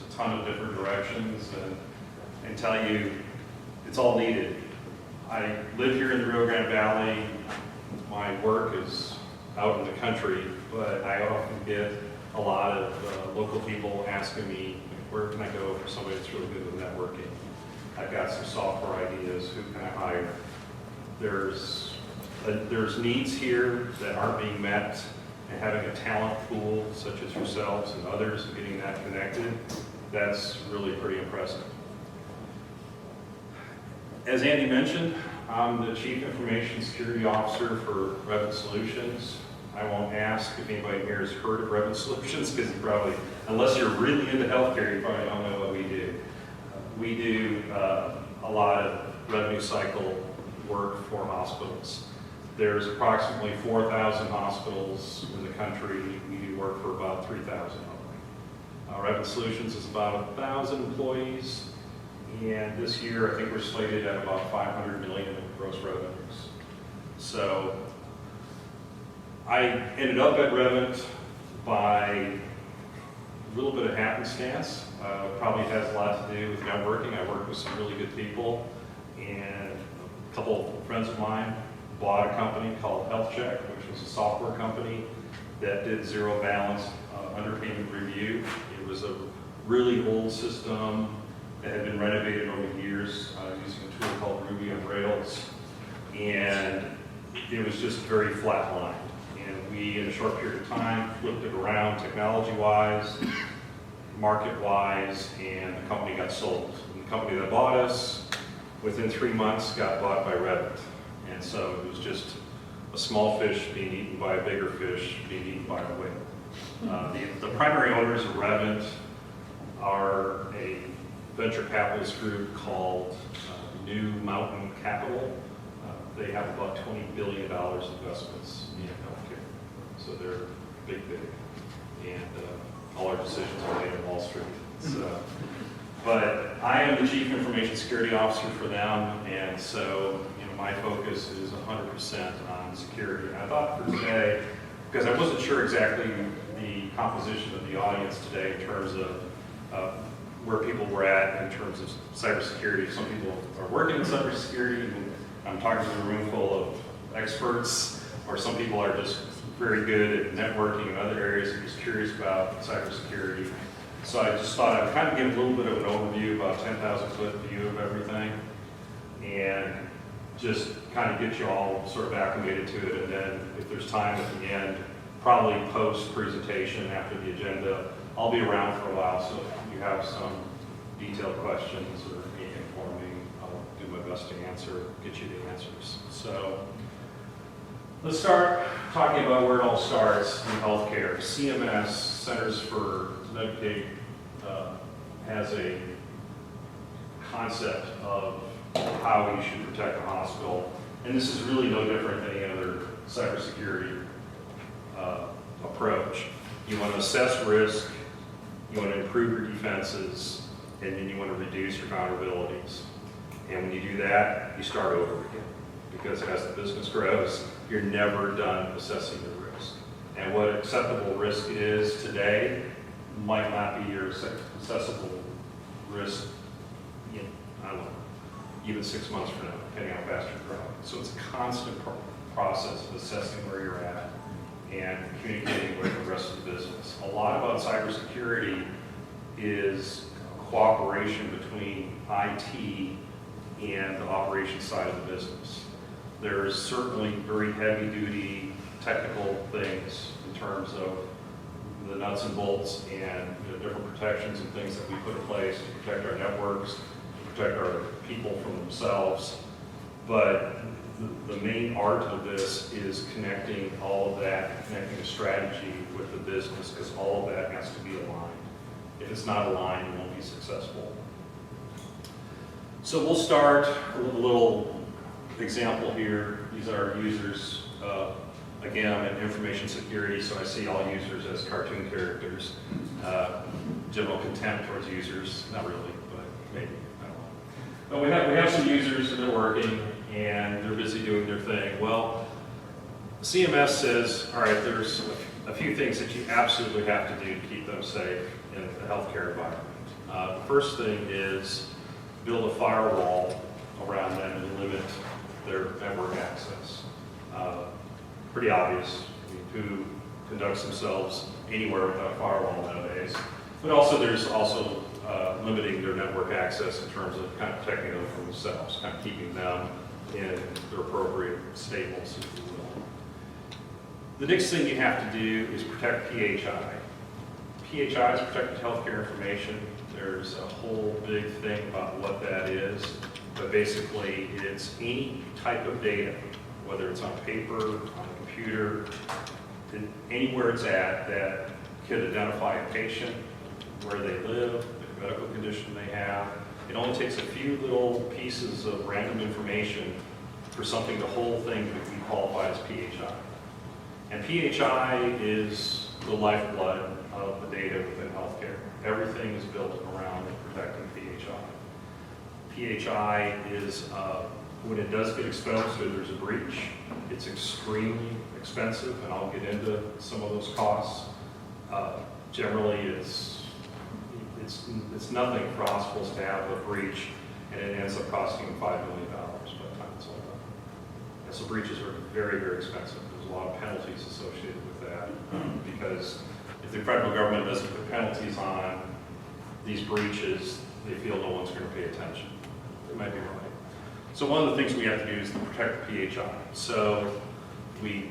a ton of different directions, and tell you, it's all needed. I live here in the Rio Grande Valley. My work is out in the country, but I often get a lot of local people asking me, where can I go for somebody that's really good with networking? I've got some software ideas, who can I hire? There's needs here that aren't being met, and having a talent pool such as yourselves and others and getting that connected, that's really pretty impressive. As Andy mentioned, I'm the Chief Information Security Officer for Revit Solutions. I won't ask if anybody here has heard of Revit Solutions, because you probably, unless you're really into healthcare, you probably don't know what we do. We do a lot of revenue cycle work for hospitals. There's approximately 4,000 hospitals in the country. We do work for about 3,000 of them. Revit Solutions is about 1,000 employees, and this year I think we're slated at about 500 million in gross revenues. So I ended up at Revit by a little bit of happenstance. Probably has a lot to do with networking. I work with some really good people, and a couple of friends of mine bought a company called HealthCheck, which was a software company that did zero balance underpayment review. It was a really old system that had been renovated over the years using a tool called Ruby on Rails, and it was just very flatlined. And we, in a short period of time, flipped it around technology-wise, market-wise, and the company got sold. And the company that bought us, within 3 months, got bought by Revit. And so it was just a small fish being eaten by a bigger fish being eaten by a whale. The primary owners of Revit are a venture capitalist group called New Mountain Capital. They have about $20 billion investments in healthcare. So they're big. And all our decisions are made on Wall Street. So, but I am the Chief Information Security Officer for them, and so my focus is 100% on security. And I thought for today, because I wasn't sure exactly the composition of the audience today in terms of where people were at in terms of cybersecurity. Some people are working in cybersecurity, and I'm talking to a room full of experts, or some people are just very good at networking and other areas and just curious about cybersecurity. So I just thought I'd kind of give a little bit of an overview, about 10,000 foot view of everything, and just kind of get you all sort of acclimated to it. And then if there's time at the end, probably post presentation after the agenda, I'll be around for a while, so if you have some detailed questions or anything for me, I'll do my best to answer, get you the answers. So let's start talking about where it all starts in healthcare. CMS, Centers for Medicaid, has a concept of how you should protect a hospital, and this is really no different than any other cybersecurity approach. You want to assess risk, you want to improve your defenses, and then you want to reduce your vulnerabilities. And when you do that, you start over again, because as the business grows, you're never done assessing the risk. And what acceptable risk is today might not be your accessible risk in, I don't know, even 6 months from now, depending on how fast you're growing. So it's a constant process of assessing where you're at and communicating with the rest of the business. A lot about cybersecurity is cooperation between IT and the operations side of the business. There's certainly very heavy-duty technical things in terms of the nuts and bolts and different protections and things that we put in place to protect our networks, to protect our people from themselves. But the main art of this is connecting all of that, connecting a strategy with the business, because all of that has to be aligned. If it's not aligned, you won't be successful. So we'll start with a little example here. These are our users. Again, I'm in information security, so I see all users as cartoon characters. General contempt towards users, not really, but maybe, I don't know. But we have some users and they're working and they're busy doing their thing. Well, CMS says, all right, there's a few things that you absolutely have to do to keep them safe in the healthcare environment. The first thing is build a firewall around them and limit their network access. Pretty obvious. I mean, who conducts themselves anywhere without a firewall nowadays? But also there's also limiting their network access in terms of kind of protecting them from themselves, kind of keeping them in their appropriate stables, if you will. The next thing you have to do is protect PHI. PHI is protected healthcare information. There's a whole big thing about what that is, but basically it's any type of data, whether it's on paper, on a computer, anywhere it's at that could identify a patient, where they live, the medical condition they have. It only takes a few little pieces of random information for something, the whole thing to be qualified as PHI. And PHI is the lifeblood of the data within healthcare. Everything is built around protecting PHI. PHI is, when it does get exposed or there's a breach, it's extremely expensive, and I'll get into some of those costs. Generally, it's nothing for hospitals to have a breach, and it ends up costing them $5 million by the time it's all done. And so breaches are very, very expensive. There's a lot of penalties associated with that, because if the federal government doesn't put penalties on these breaches, they feel no one's going to pay attention. They might be right. So one of the things we have to do is to protect the PHI. So we,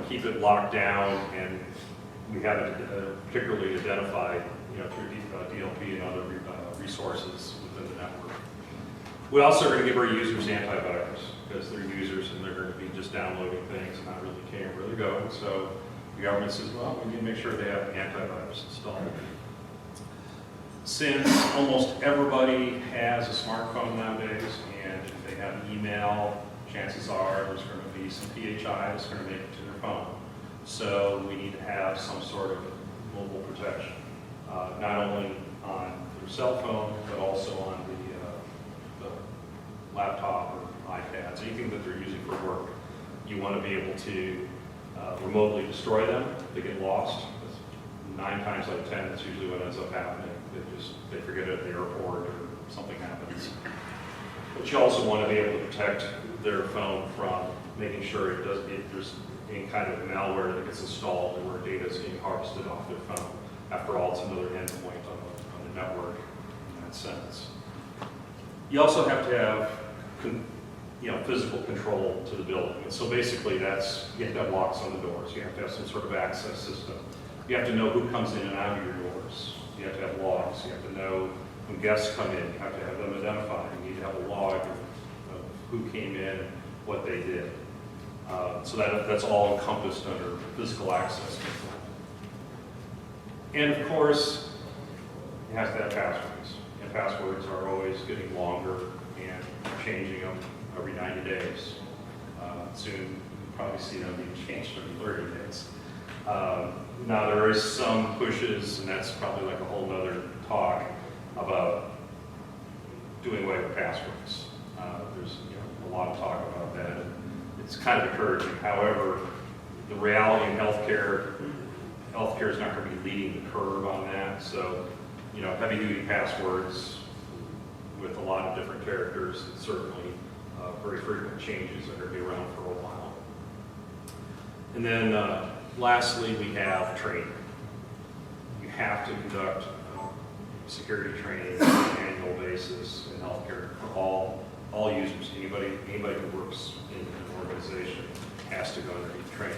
keep it locked down, and we have it particularly identified, through DLP and other resources within the network. We also are going to give our users antivirus, because they're users and they're going to be just downloading things and not really caring where they're going. So the government says, well, we need to make sure they have antivirus installed. Since almost everybody has a smartphone nowadays, and if they have email, chances are there's going to be some PHI that's going to make it to their phone. So we need to have some sort of mobile protection, not only on their cell phone, but also on the laptop or iPads, anything that they're using for work. You want to be able to remotely destroy them. They get lost. 9 times out of 10, that's usually what ends up happening. They forget it at the airport or something happens. But you also want to be able to protect their phone from making sure there's any kind of malware that gets installed where data is being harvested off their phone. After all, it's another endpoint on the network in that sense. You also have to have physical control to the building. And so basically you have to have locks on the doors. You have to have some sort of access system. You have to know who comes in and out of your doors. You have to have logs. You have to know when guests come in. You have to have them identified. You need to have a log of who came in and what they did. So that's all encompassed under physical access control. And of course, it has to have passwords. And passwords are always getting longer, and changing them every 90 days. Soon you'll probably see them being changed every 30 days. Now there is some pushes, and that's probably like a whole nother talk about doing away with passwords. There's a lot of talk about that, and it's kind of encouraging. However, the reality in healthcare is not going to be leading the curve on that. So, heavy-duty passwords with a lot of different characters, and certainly very frequent changes are going to be around for a while. And then lastly, we have training. You have to conduct security training on an annual basis in healthcare for all users. Anybody who works in an organization has to go underneath training.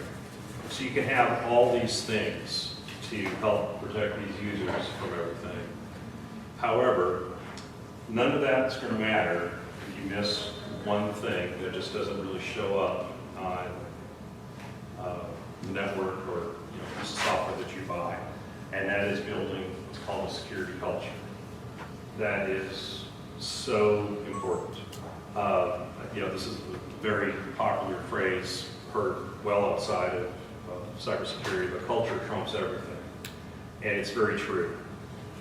So you can have all these things to help protect these users from everything. However, none of that's going to matter if you miss one thing that just doesn't really show up on the network or the software that you buy, and that is building what's called a security culture. That is so important. This is a very popular phrase heard well outside of cybersecurity, but culture trumps everything. And it's very true.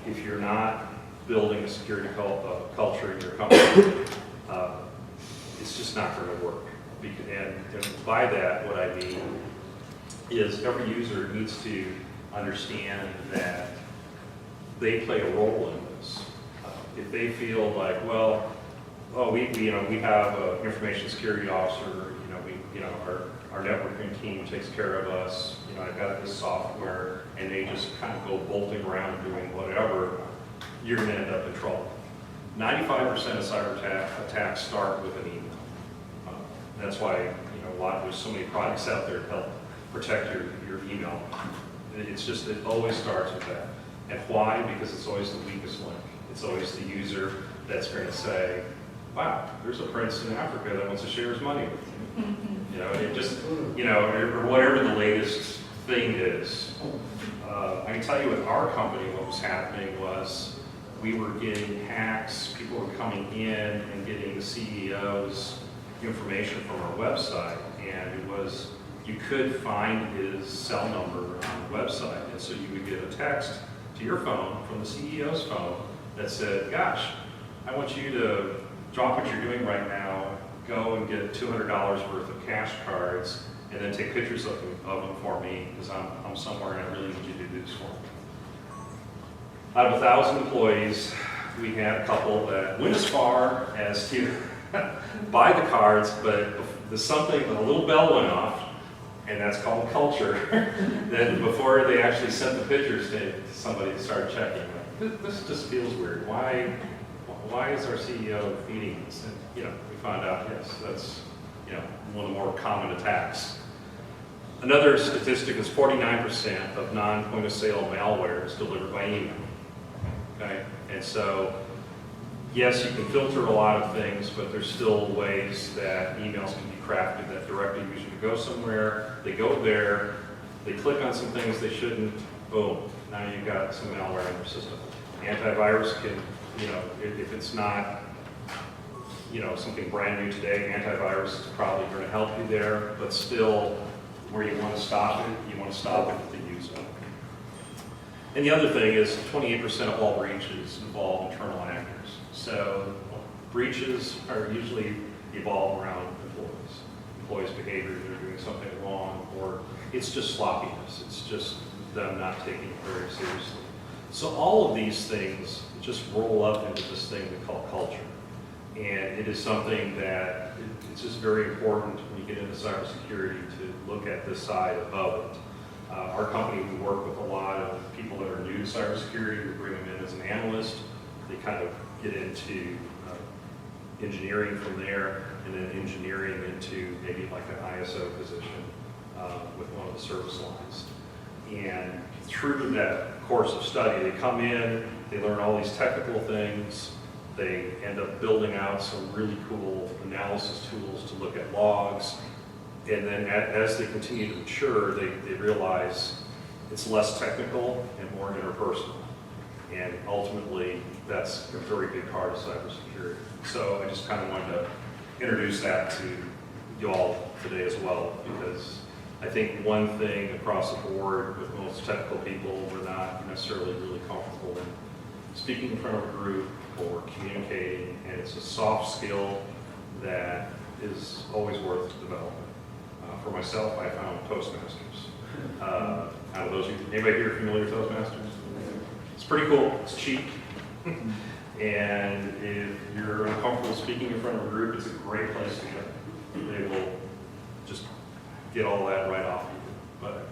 If you're not building a security culture in your company, it's just not going to work. And by that, what I mean is every user needs to understand that they play a role in this. If they feel like, well, oh, we have an information security officer, our networking team takes care of us, I've got this software, and they just kind of go bolting around doing whatever, you're going to end up in trouble. 95% of cyber attacks start with an email. That's why, there's so many products out there to help protect your email. It always starts with that. And why? Because it's always the weakest link. It's always the user that's going to say, wow, there's a prince in Africa that wants to share his money with you. Or whatever the latest thing is. I can tell you with our company, what was happening was we were getting hacks, people were coming in and getting the CEO's information from our website, and you could find his cell number on the website, and so you would get a text to your phone from the CEO's phone that said, gosh, I want you to drop what you're doing right now, go and get $200 worth of cash cards, and then take pictures of them for me, because I'm somewhere and I really need you to do this for me. Out of 1,000 employees, we had a couple that went as far as to buy the cards, but there's something, a little bell went off, and that's called culture. Then before they actually sent the pictures to somebody to start checking, this just feels weird. Why is our CEO feeding this? And, we found out, yes, that's, one of the more common attacks. Another statistic is 49% of non-point of sale malware is delivered by email. Okay? And so, yes, you can filter a lot of things, but there's still ways that emails can be crafted that directly use you to go somewhere. They go there, they click on some things they shouldn't, boom, now you've got some malware in your system. Antivirus can, if it's not, something brand new today, antivirus is probably going to help you there, but still, where you want to stop it, you want to stop it with the user. And the other thing is 28% of all breaches involve internal actors. So breaches are usually evolve around employees' behavior, they're doing something wrong, or it's just sloppiness. It's just them not taking it very seriously. So all of these things just roll up into this thing we call culture. And it is something that it's just very important when you get into cybersecurity to look at this side of it. Our company, we work with a lot of people that are new to cybersecurity. We bring them in as an analyst. They kind of get into engineering from there, and then engineering into maybe like an ISO position with one of the service lines. And through that course of study, they come in, they learn all these technical things, they end up building out some really cool analysis tools to look at logs, and then as they continue to mature, they realize it's less technical and more interpersonal. And ultimately, that's a very big part of cybersecurity. So I just kind of wanted to introduce that to you all today as well, because I think one thing across the board with most technical people, we're not necessarily really comfortable in speaking in front of a group or communicating, and it's a soft skill that is always worth developing. For myself, I found Toastmasters. Out of those, anybody here familiar with Toastmasters? It's pretty cool. It's cheap. And if you're uncomfortable speaking in front of a group, it's a great place to go. They will just get all that right off you. But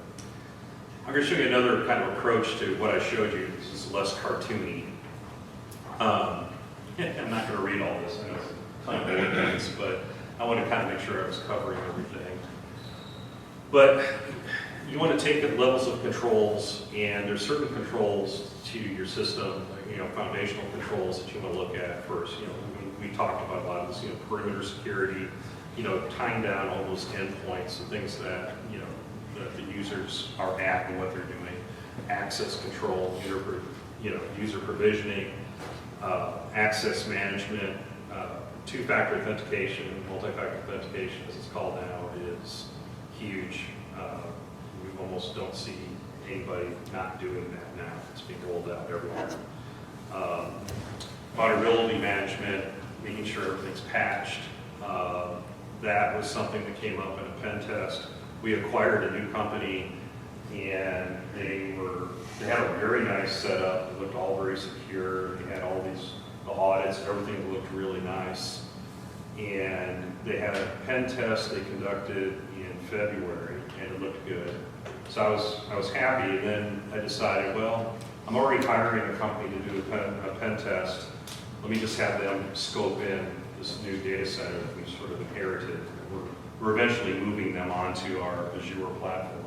I'm going to show you another kind of approach to what I showed you. This is less cartoony. I'm not going to read all this. I know it's kind of bullet points, but I want to kind of make sure I was covering everything. But you want to take the levels of controls, and there's certain controls to your system, foundational controls that you want to look at first. We talked about a lot of this, perimeter security, tying down all those endpoints and things that, that the users are at and what they're doing, access control, user provisioning, access management, two-factor authentication, multi-factor authentication as it's called now, is huge. We almost don't see anybody not doing that now. It's being rolled out everywhere. Vulnerability management, making sure everything's patched. That was something that came up in a pen test. We acquired a new company, and they had a very nice setup. It looked all very secure. They had all the audits, everything looked really nice. And they had a pen test they conducted in February, and it looked good. So I was happy, and then I decided, well, I'm already hiring a company to do a pen test. Let me just have them scope in this new data center that we sort of inherited. We're eventually moving them onto our Azure platform.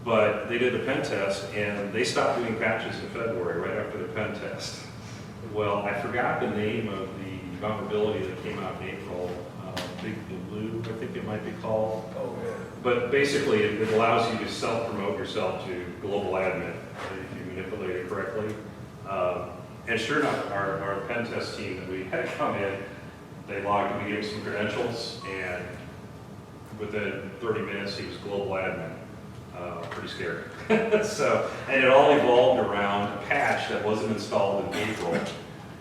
But they did the pen test, and they stopped doing patches in February, right after the pen test. Well, I forgot the name of the vulnerability that came out in April, Big Blue, I think it might be called. Oh, yeah. But basically, it allows you to self-promote yourself to global admin if you manipulate it correctly. And sure enough, our pen test team that we had come in, they logged and we gave him some credentials, and within 30 minutes, he was global admin. Pretty scary. So, and it all evolved around a patch that wasn't installed in April.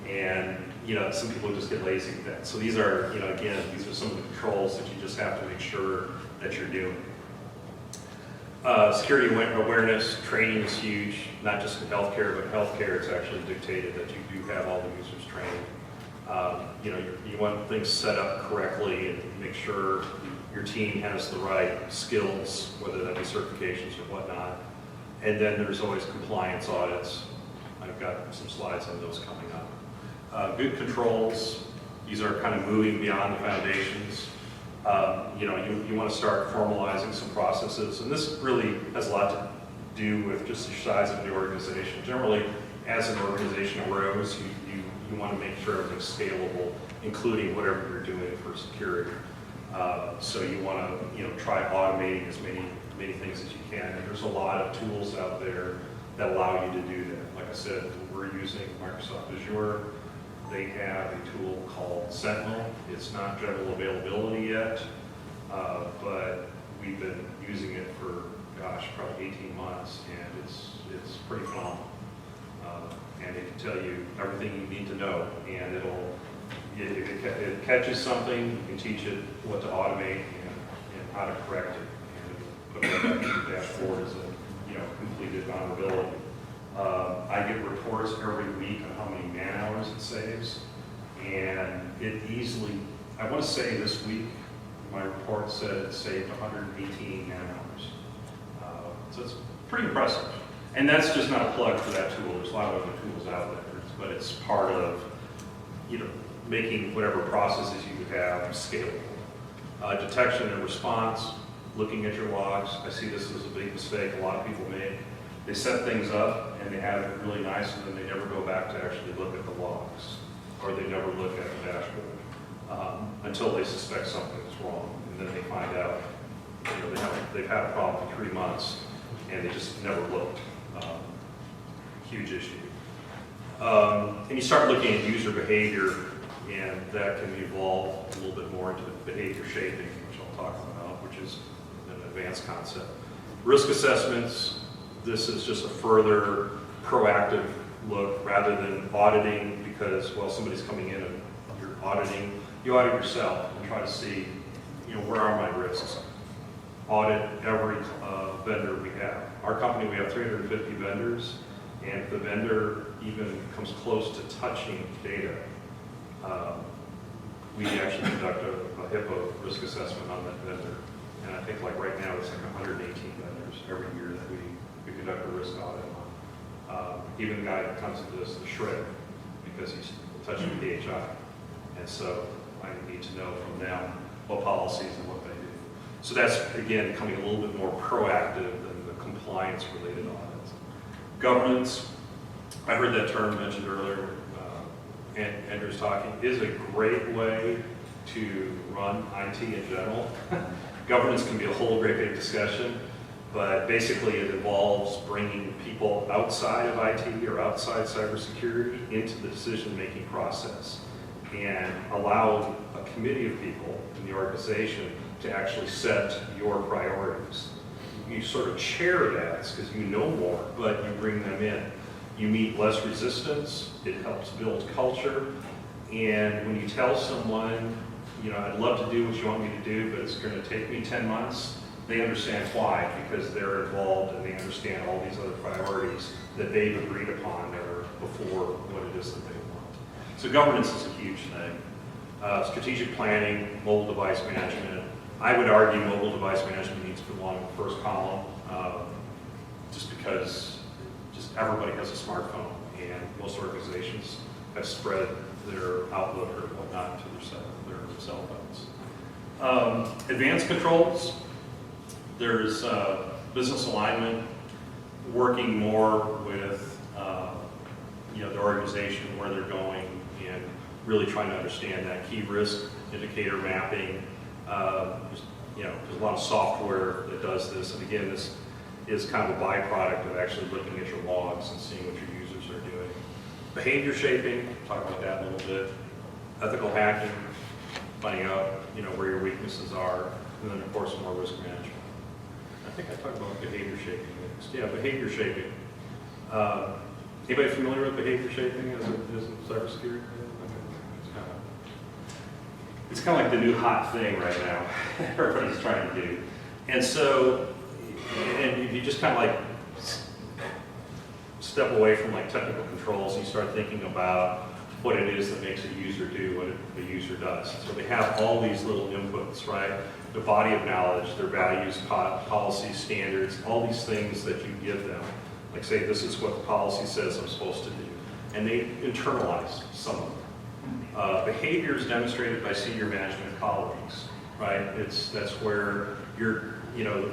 And, you know, some people just get lazy with that. So these are, you know, again, these are some of the controls that you just have to make sure that you're doing. Security awareness training is huge, not just in healthcare, but healthcare it's actually dictated that you do have all the users trained. You know, you want things set up correctly and make sure your team has the right skills, whether that be certifications or whatnot. And then there's always compliance audits. I've got some slides on those coming up. Good controls, these are kind of moving beyond the foundations. You know, you want to start formalizing some processes, and this really has a lot to do with just the size of the organization. Generally, as an organization grows, you want to make sure everything's scalable, including whatever you're doing for security. So you want to, you know, try automating as many things as you can. And there's a lot of tools out there that allow you to do that. Like I said, we're using Microsoft Azure. They have a tool called Sentinel. It's not general availability yet, but we've been using it for, gosh, probably 18 months, and it's pretty phenomenal. And it can tell you everything you need to know, and if it catches something, you can teach it what to automate and how to correct it, and put it back in the dashboard as a, you know, completed vulnerability. I get reports every week on how many man hours it saves, and it easily, I want to say this week, my report said it saved 118 man hours. So it's pretty impressive. And that's just not a plug for that tool. There's a lot of other tools out there, but it's part of, you know, making whatever processes you have scalable. Detection and response, looking at your logs. I see this as a big mistake a lot of people make. They set things up and they have it really nice, and then they never go back to actually look at the logs, or they never look at the dashboard until they suspect something is wrong, and then they find out, you know, they've had a problem for 3 months and they just never looked. Huge issue. And you start looking at user behavior, and that can evolve a little bit more into behavior shaping, which I'll talk about, which is an advanced concept. Risk assessments. This is just a further proactive look rather than auditing because, well, somebody's coming in and you're auditing. You audit yourself and try to see, you know, where are my risks? Audit every vendor we have. Our company, we have 350 vendors, and if the vendor even comes close to touching data, we actually conduct a HIPAA risk assessment on that vendor. And I think like right now it's like 118 vendors every year that we conduct a risk audit on. Even the guy that comes to us, the shred, because he's touching PHI. And so I need to know from them what policies and what they do. So that's, again, becoming a little bit more proactive than the compliance-related audits. Governance, I heard that term mentioned earlier, Andrew's talking, is a great way to run IT in general. Governance can be a whole great big discussion, but basically it involves bringing people outside of IT or outside cybersecurity into the decision-making process and allow a committee of people in the organization to actually set your priorities. You sort of chair that because you know more, but you bring them in. You meet less resistance, it helps build culture, and when you tell someone, you know, I'd love to do what you want me to do, but it's going to take me 10 months, they understand why, because they're involved and they understand all these other priorities that they've agreed upon that are before what it is that they want. So governance is a huge thing. Strategic planning, mobile device management. I would argue mobile device management needs to belong in the first column, just because just everybody has a smartphone, and most organizations have spread their Outlook or whatnot to their cell phones. Advanced controls. There's business alignment, working more with you know, the organization, where they're going, and really trying to understand that key risk indicator mapping. You know, there's a lot of software that does this, and again, this is kind of a byproduct of actually looking at your logs and seeing what your users are doing. Behavior shaping, talk about that a little bit. Ethical hacking, finding out, you know, where your weaknesses are, and then of course more risk management. I think I talked about behavior shaping next. Yeah, behavior shaping. Anybody familiar with behavior shaping as in cybersecurity? It's kind of like the new hot thing right now. Everybody's trying to do. And so, and if you just kind of like step away from like technical controls, and you start thinking about what it is that makes a user do what the user does. So they have all these little inputs, right? The body of knowledge, their values, policies, standards, all these things that you give them. Like say, this is what the policy says I'm supposed to do. And they internalize some of them. Behavior is demonstrated by senior management colleagues, right? That's where you're, you know,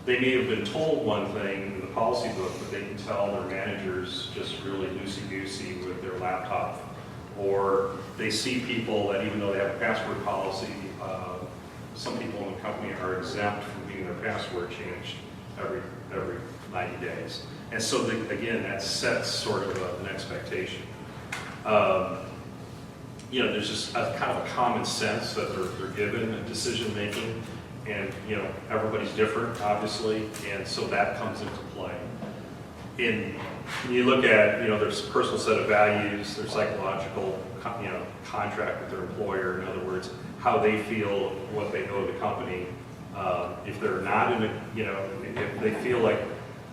they may have been told one thing in the policy book, but they can tell their managers just really loosey-goosey with their laptop. Or they see people that even though they have a password policy, some people in the company are exempt from getting their password changed every 90 days. And so, again, that sets sort of an expectation. You know, there's just a kind of a common sense that they're given in decision making, and you know, everybody's different, obviously, and so that comes into play. When you look at, you know, there's a personal set of values, their psychological, you know, contract with their employer. In other words, how they feel, what they owe the company. If they're not in a, you know, if they feel like,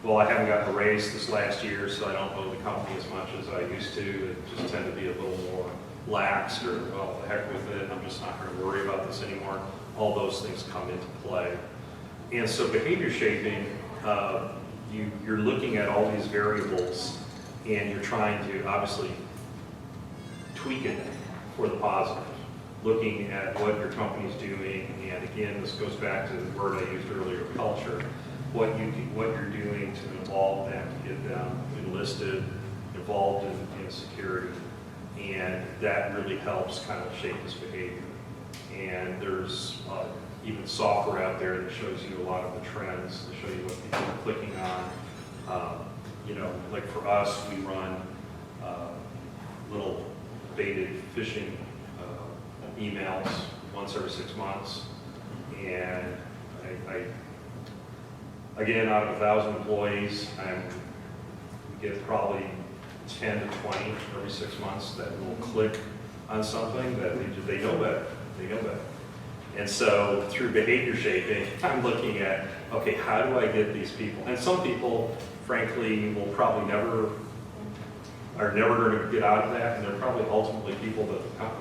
well, I haven't gotten a raise this last year, so I don't owe the company as much as I used to. It just tend to be a little more lax, or, well, the heck with it, I'm just not going to worry about this anymore. All those things come into play. And so behavior shaping, you're looking at all these variables, and you're trying to obviously tweak it for the positive, looking at what your company's doing. And again, this goes back to the word I used earlier, culture. What you're doing to involve them, to get them enlisted, involved in security. And that really helps kind of shape this behavior. And there's even software out there that shows you a lot of the trends, to show you what people are clicking on. You know, like for us, we run little baited phishing emails once every 6 months. And I again, out of 1,000 employees, we get probably 10 to 20 every 6 months that will click on something that they know better. They know better. And so through behavior shaping, I'm looking at, okay, how do I get these people? And some people, frankly, will probably are never going to get out of that, and they're probably ultimately people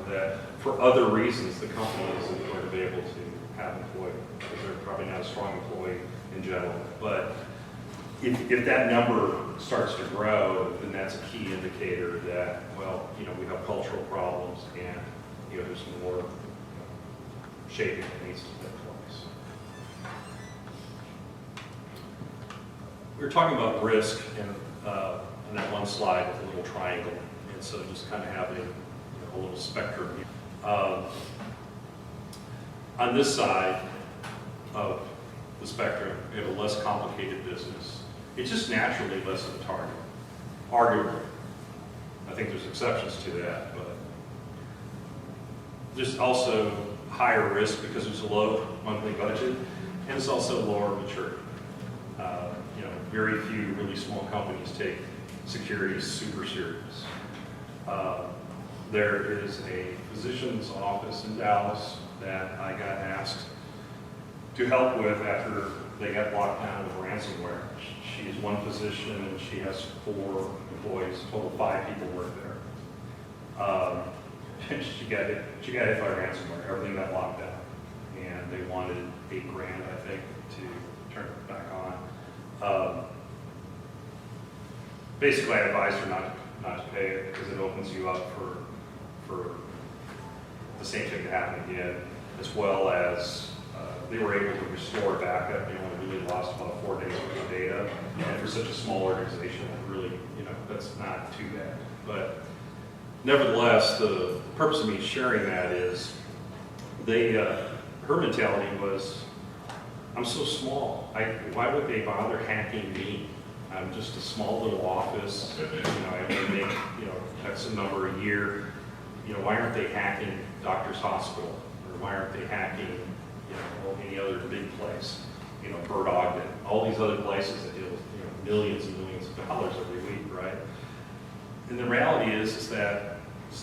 that for other reasons, the company isn't going to be able to have employed, because they're probably not a strong employee in general. But if that number starts to grow, then that's a key indicator that, well, you know, we have cultural problems, and you know, there's more shaping that needs to take place. We were talking about risk in that one slide with a little triangle, and so just kind of having, you know, a little spectrum. On this side of the spectrum, we have a less complicated business. It's just naturally less of a target, arguably. I think there's exceptions to that, but just also higher risk because there's a low monthly budget, and it's also lower maturity. You know, very few really small companies take security super serious. There is a physician's office in Dallas that I got asked to help with after they got locked down with ransomware. She is one physician and she has 4 employees, total 5 people work there. She got hit by ransomware, everything got locked down. And they wanted $8 grand, I think, to turn it back on. Basically, I advised her not to pay it because it opens you up for the same thing to happen again, as well as they were able to restore backup. They only really lost about 4 days worth of data, and for such a small organization, that really, you know, that's not too bad. But nevertheless, the purpose of me sharing that is her mentality was, I'm so small. Why would they bother hacking me? I'm just a small little office. You know, I only make, you know, X number a year. You know, why aren't they hacking Doctor's Hospital? Or why aren't they hacking, you know, any other big place? You know, Bird Ogden, all these other places that deal with, you know, millions and millions of dollars every week, right? And the reality is that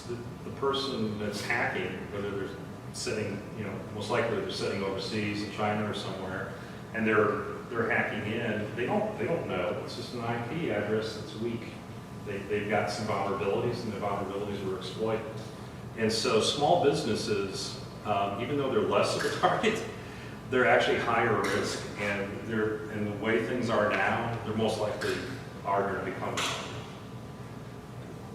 the person that's hacking, whether they're sitting, you know, most likely they're sitting overseas in China or somewhere, and they're hacking in, they don't know. It's just an IP address that's weak. They've got some vulnerabilities, and the vulnerabilities were exploited. And so small businesses, even though they're less of a target, they're actually higher risk, and the way things are now, they're most likely are going to become.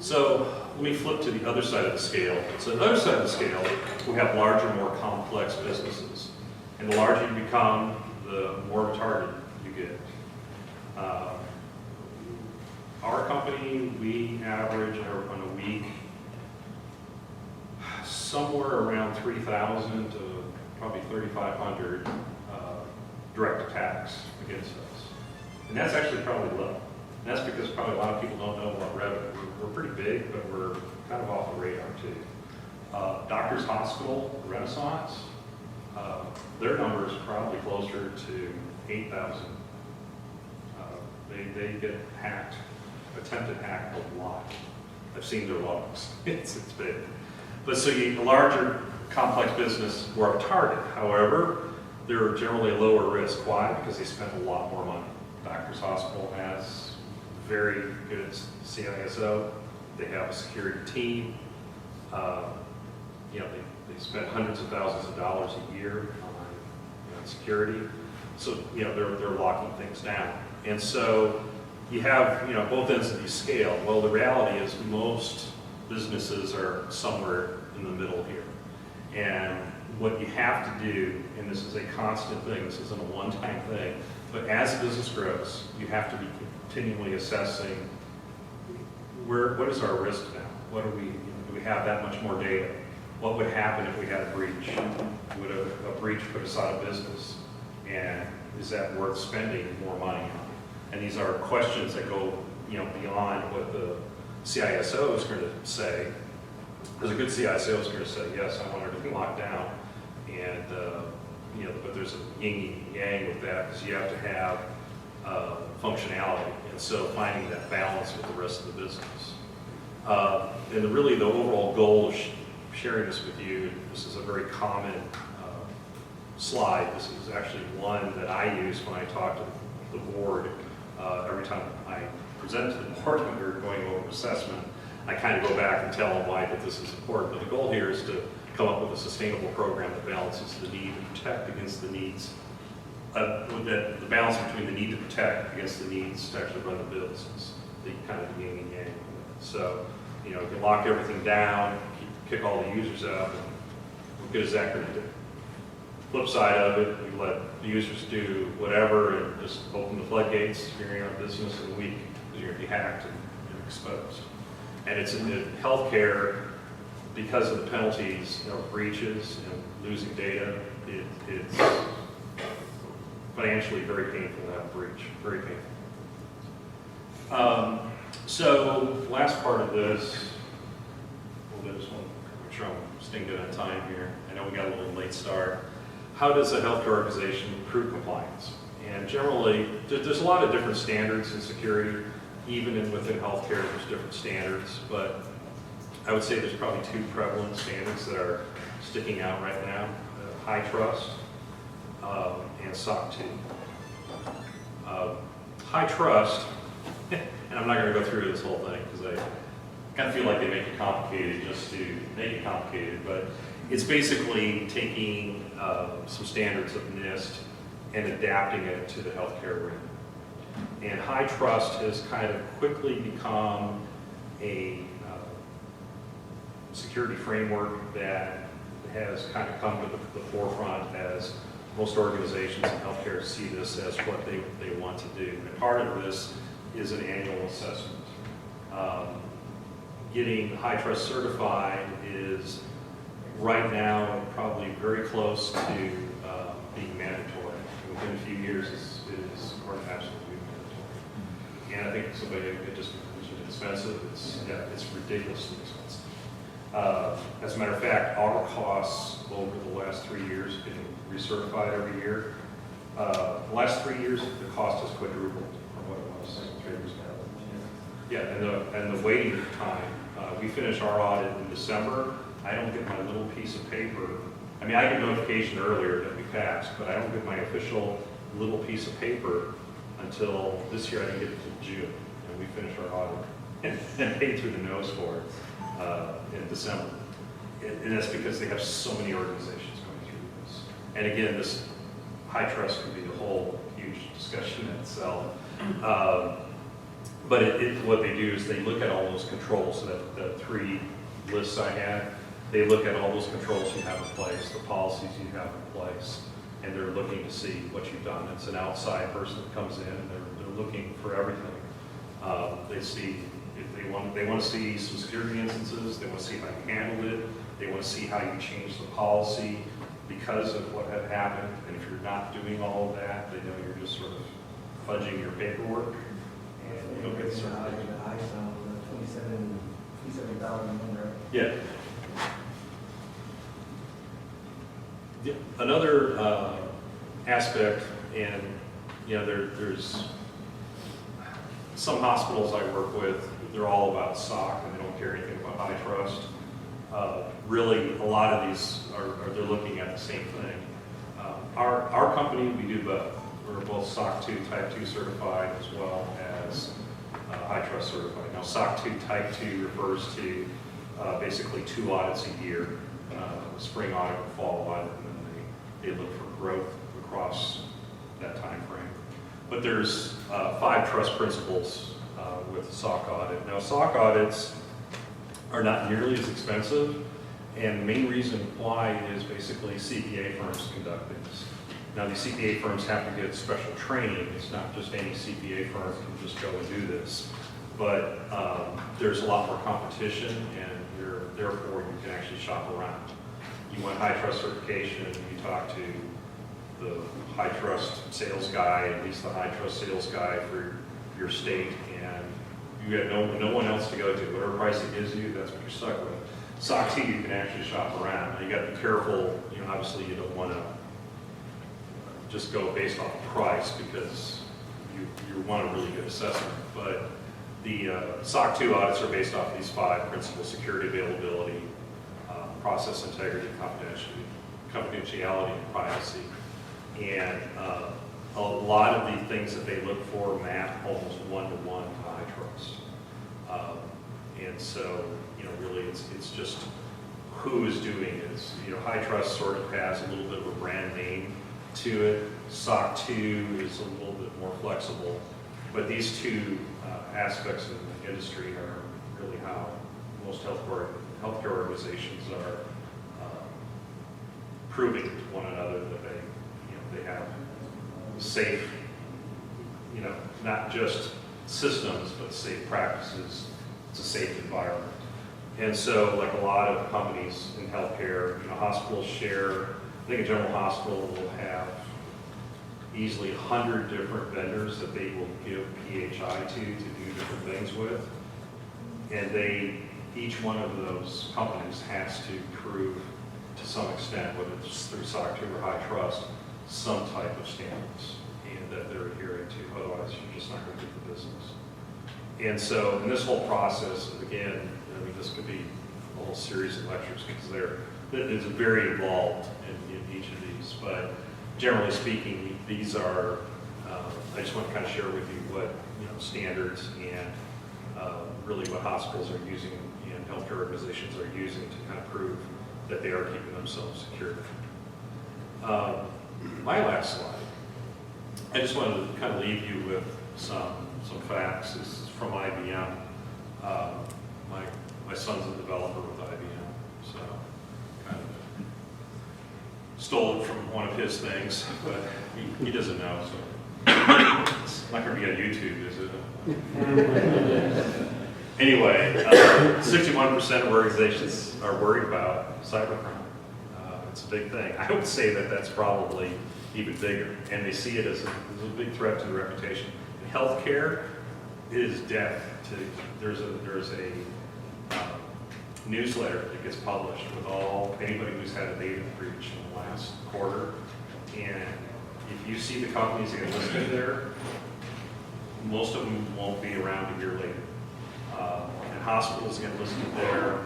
So let me flip to the other side of the scale. So the other side of the scale, we have larger, more complex businesses. And the larger you become, the more of a target you get. Our company, we average on a week somewhere around 3,000 to probably 3,500 direct attacks against us. And that's actually probably low. And that's because probably a lot of people don't know about revenue. We're pretty big, but we're kind of off the radar too. Doctor's Hospital, Renaissance, their number is probably closer to 8,000. They get hacked, attempted hack a lot. I've seen their logs. It's big. But so a larger, complex business, we're a target. However, they're generally a lower risk. Why? Because they spend a lot more money. Doctor's Hospital has very good CISO. They have a security team. You know, they spend hundreds of thousands of dollars a year on security. So, you know, they're locking things down. And so you have, you know, both ends of the scale. Well, the reality is most businesses are somewhere in the middle here. And what you have to do, and this is a constant thing, this isn't a one-time thing, but as the business grows, you have to be continually assessing what is our risk now? What do we have that much more data? What would happen if we had a breach? Would a breach put us out of business? And is that worth spending more money on? And these are questions that go, you know, beyond what the CISO is going to say. Because a good CISO is going to say, yes, I want everything locked down. And, you know, but there's a yin and yang with that because you have to have functionality. And so finding that balance with the rest of the business. And really the overall goal of sharing this with you, this is a very common slide. This is actually one that I use when I talk to the board. Every time I present to the board when we're going over assessment, I kind of go back and tell them why that this is important. But the goal here is to come up with a sustainable program that balances the need to protect against the needs, the balance between the need to protect against the needs to actually run the business, the kind of yin and yang. So, you know, if you lock everything down, kick all the users out, and what good is that going to do? Flip side of it, we let the users do whatever and just open the floodgates, figuring out business in a week because you're going to be hacked and exposed. And it's in healthcare, because of the penalties of breaches and losing data, it's financially very painful to have a breach, very painful. So last part of this, well, there's one make sure I'm staying good on time here. I know we got a little late start. How does a healthcare organization improve compliance? And generally, there's a lot of different standards in security. Even within healthcare, there's different standards. But I would say there's probably two prevalent standards that are sticking out right now: high trust and SOC 2. High trust, and I'm not going to go through this whole thing because I kind of feel like they make it complicated just to make it complicated, but it's basically taking some standards of NIST and adapting it to the healthcare realm. And high trust has kind of quickly become a security framework that has kind of come to the forefront as most organizations in healthcare see this as what they want to do. And part of this is an annual assessment. Getting high trust certified is right now probably very close to being mandatory. Within a few years, it is going to absolutely be mandatory. And I think somebody just mentioned expensive. It's ridiculously expensive. As a matter of fact, our costs over the last 3 years getting recertified every year. The last 3 years, the cost has quadrupled from what it was 3 years ago. Yeah, and the waiting time. We finish our audit in December. I don't get my little piece of paper. I mean, I get notification earlier that we passed, but I don't get my official little piece of paper until this year. I didn't get it until June, and we finished our audit and paid through the nose for it in December. And that's because they have so many organizations going through this. And again, this high trust could be a whole huge discussion in itself. But what they do is they look at all those controls, so that the 3 lists I had, they look at all those controls you have in place, the policies you have in place, and they're looking to see what you've done. It's an outside person that comes in, and they're looking for everything. They see if they want to see some security instances, they want to see how you handled it, they want to see how you changed the policy because of what had happened. And if you're not doing all of that, they know you're just sort of fudging your paperwork. And you don't get certified. Yeah. Another aspect, and there's some hospitals I work with, they're all about SOC and they don't care anything about high trust. Really, a lot of these they're looking at the same thing. Our company, we do both. We're both SOC 2 Type 2 certified as well as high trust certified. Now, SOC 2 Type 2 refers to basically 2 audits a year, spring audit and fall audit, and then they look for growth across that time frame. But there's 5 trust principles with SOC audit. Now, SOC audits are not nearly as expensive, and the main reason why is basically CPA firms conduct these. Now, these CPA firms have to get special training. It's not just any CPA firm can just go and do this. But there's a lot more competition, and therefore you can actually shop around. You want high trust certification, you talk to the high trust sales guy, at least the high trust sales guy for your state, and you have no one else to go to. Whatever price it gives you, that's what you're stuck with. SOC 2, you can actually shop around. Now, you got to be careful. Obviously you don't want to just go based off price because you want a really good assessment. But the SOC 2 audits are based off these 5 principles: security, availability, process integrity, confidentiality, and privacy. And a lot of the things that they look for map almost one-to-one to high trust. And so, really it's just who is doing it. High trust sort of has a little bit of a brand name to it. SOC 2 is a little bit more flexible. But these 2 aspects of the industry are really how most healthcare organizations are proving to one another that they have safe, not just systems, but safe practices. It's a safe environment. And so, like a lot of companies in healthcare, hospitals share. I think a general hospital will have easily 100 different vendors that they will give PHI to do different things with. And they each one of those companies has to prove to some extent, whether it's through SOC 2 or high trust, some type of standards, and that they're adhering to, otherwise you're just not going to get the business. And so in this whole process, again, I mean, this could be a whole series of lectures because it's very involved in each of these, but generally speaking, these are, I just want to kind of share with you what, standards and really what hospitals are using and healthcare organizations are using to kind of prove that they are keeping themselves secure. My last slide, I just wanted to kind of leave you with some facts. This is from IBM. My son's a developer with IBM, so kind of stole it from one of his things, but he doesn't know, so it's not going to be on YouTube, is it? Anyway, 61% of organizations are worried about cybercrime. It's a big thing. I would say that that's probably even bigger, and they see it as a big threat to the reputation. In healthcare, it is death. There's a newsletter that gets published with anybody who's had a data breach in the last quarter, and if you see the companies that get listed there, most of them won't be around a year later. And hospitals get listed there.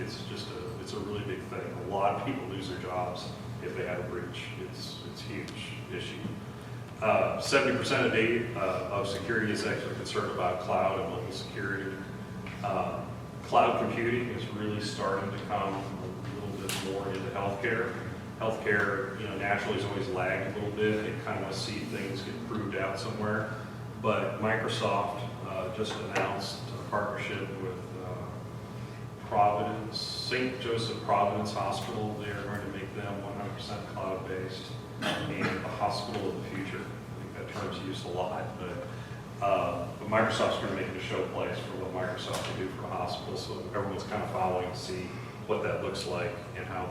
It's a really big thing. A lot of people lose their jobs if they have a breach. It's a huge issue. 70% of data of security is actually concerned about cloud and mobile security. Cloud computing is really starting to come a little bit more into healthcare. Healthcare, naturally has always lagged a little bit. They kind of want to see things get proved out somewhere. But Microsoft just announced a partnership with Providence, St. Joseph Providence Hospital. They are going to make them 100% cloud-based and a hospital of the future. I think that term's used a lot, but Microsoft's going to make it a show place for what Microsoft can do for a hospital. So everyone's kind of following to see what that looks like and how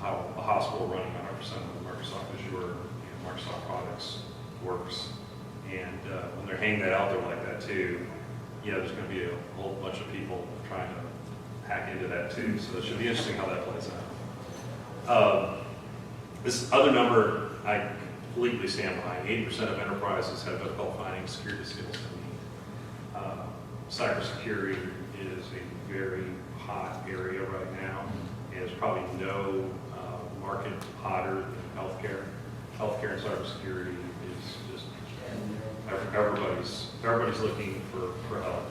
a hospital running 100% of Microsoft Azure and Microsoft products works. And when they're hanging that out there like that too, there's going to be a whole bunch of people trying to hack into that too. So it should be interesting how that plays out. This other number I completely stand behind. 80% of enterprises have difficulty finding security skills they need. Cybersecurity is a very hot area right now, and there's probably no market hotter than healthcare. Healthcare and cybersecurity is just everybody's looking for help,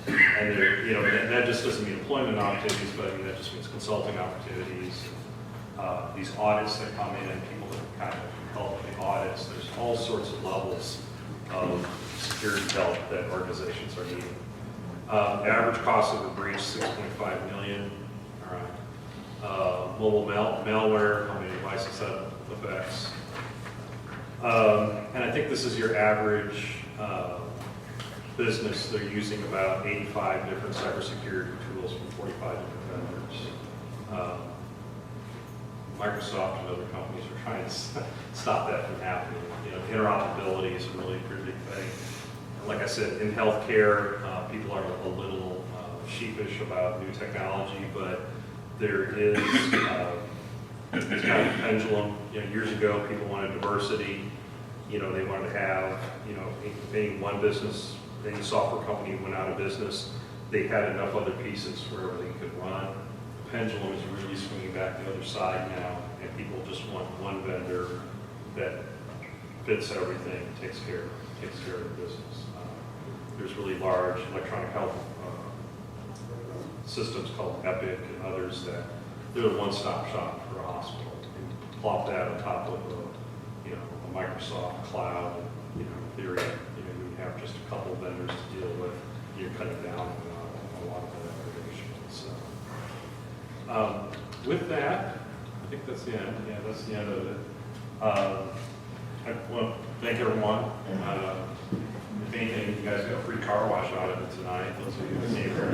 and that just doesn't mean employment opportunities, but I mean that just means consulting opportunities. These audits that come in, people that kind of help with the audits. There's all sorts of levels of security help that organizations are needing. The average cost of a breach, $6.5 million. All right. Mobile malware, how many devices that affects. And I think this is your average business. They're using about 85 different cybersecurity tools from 45 different vendors. Microsoft and other companies are trying to stop that from happening. Interoperability is a really pretty big thing. Like I said, in healthcare, people are a little sheepish about new technology, but there is it's kind of a pendulum. Years ago, people wanted diversity. They wanted to have, any one business, any software company went out of business, they had enough other pieces where everything could run. The pendulum is really swinging back the other side now, and people just want one vendor that fits everything, takes care of the business. There's really large electronic health systems called Epic and others that they're a one-stop shop for a hospital. And plop that on top of a Microsoft cloud, in theory, you have just a couple of vendors to deal with. You're cutting down on a lot of that variation. So, with that, I think that's the end. Yeah, that's the end of it. I want to thank everyone. If anything, you guys got a free car wash out of it tonight. Those of you who came here.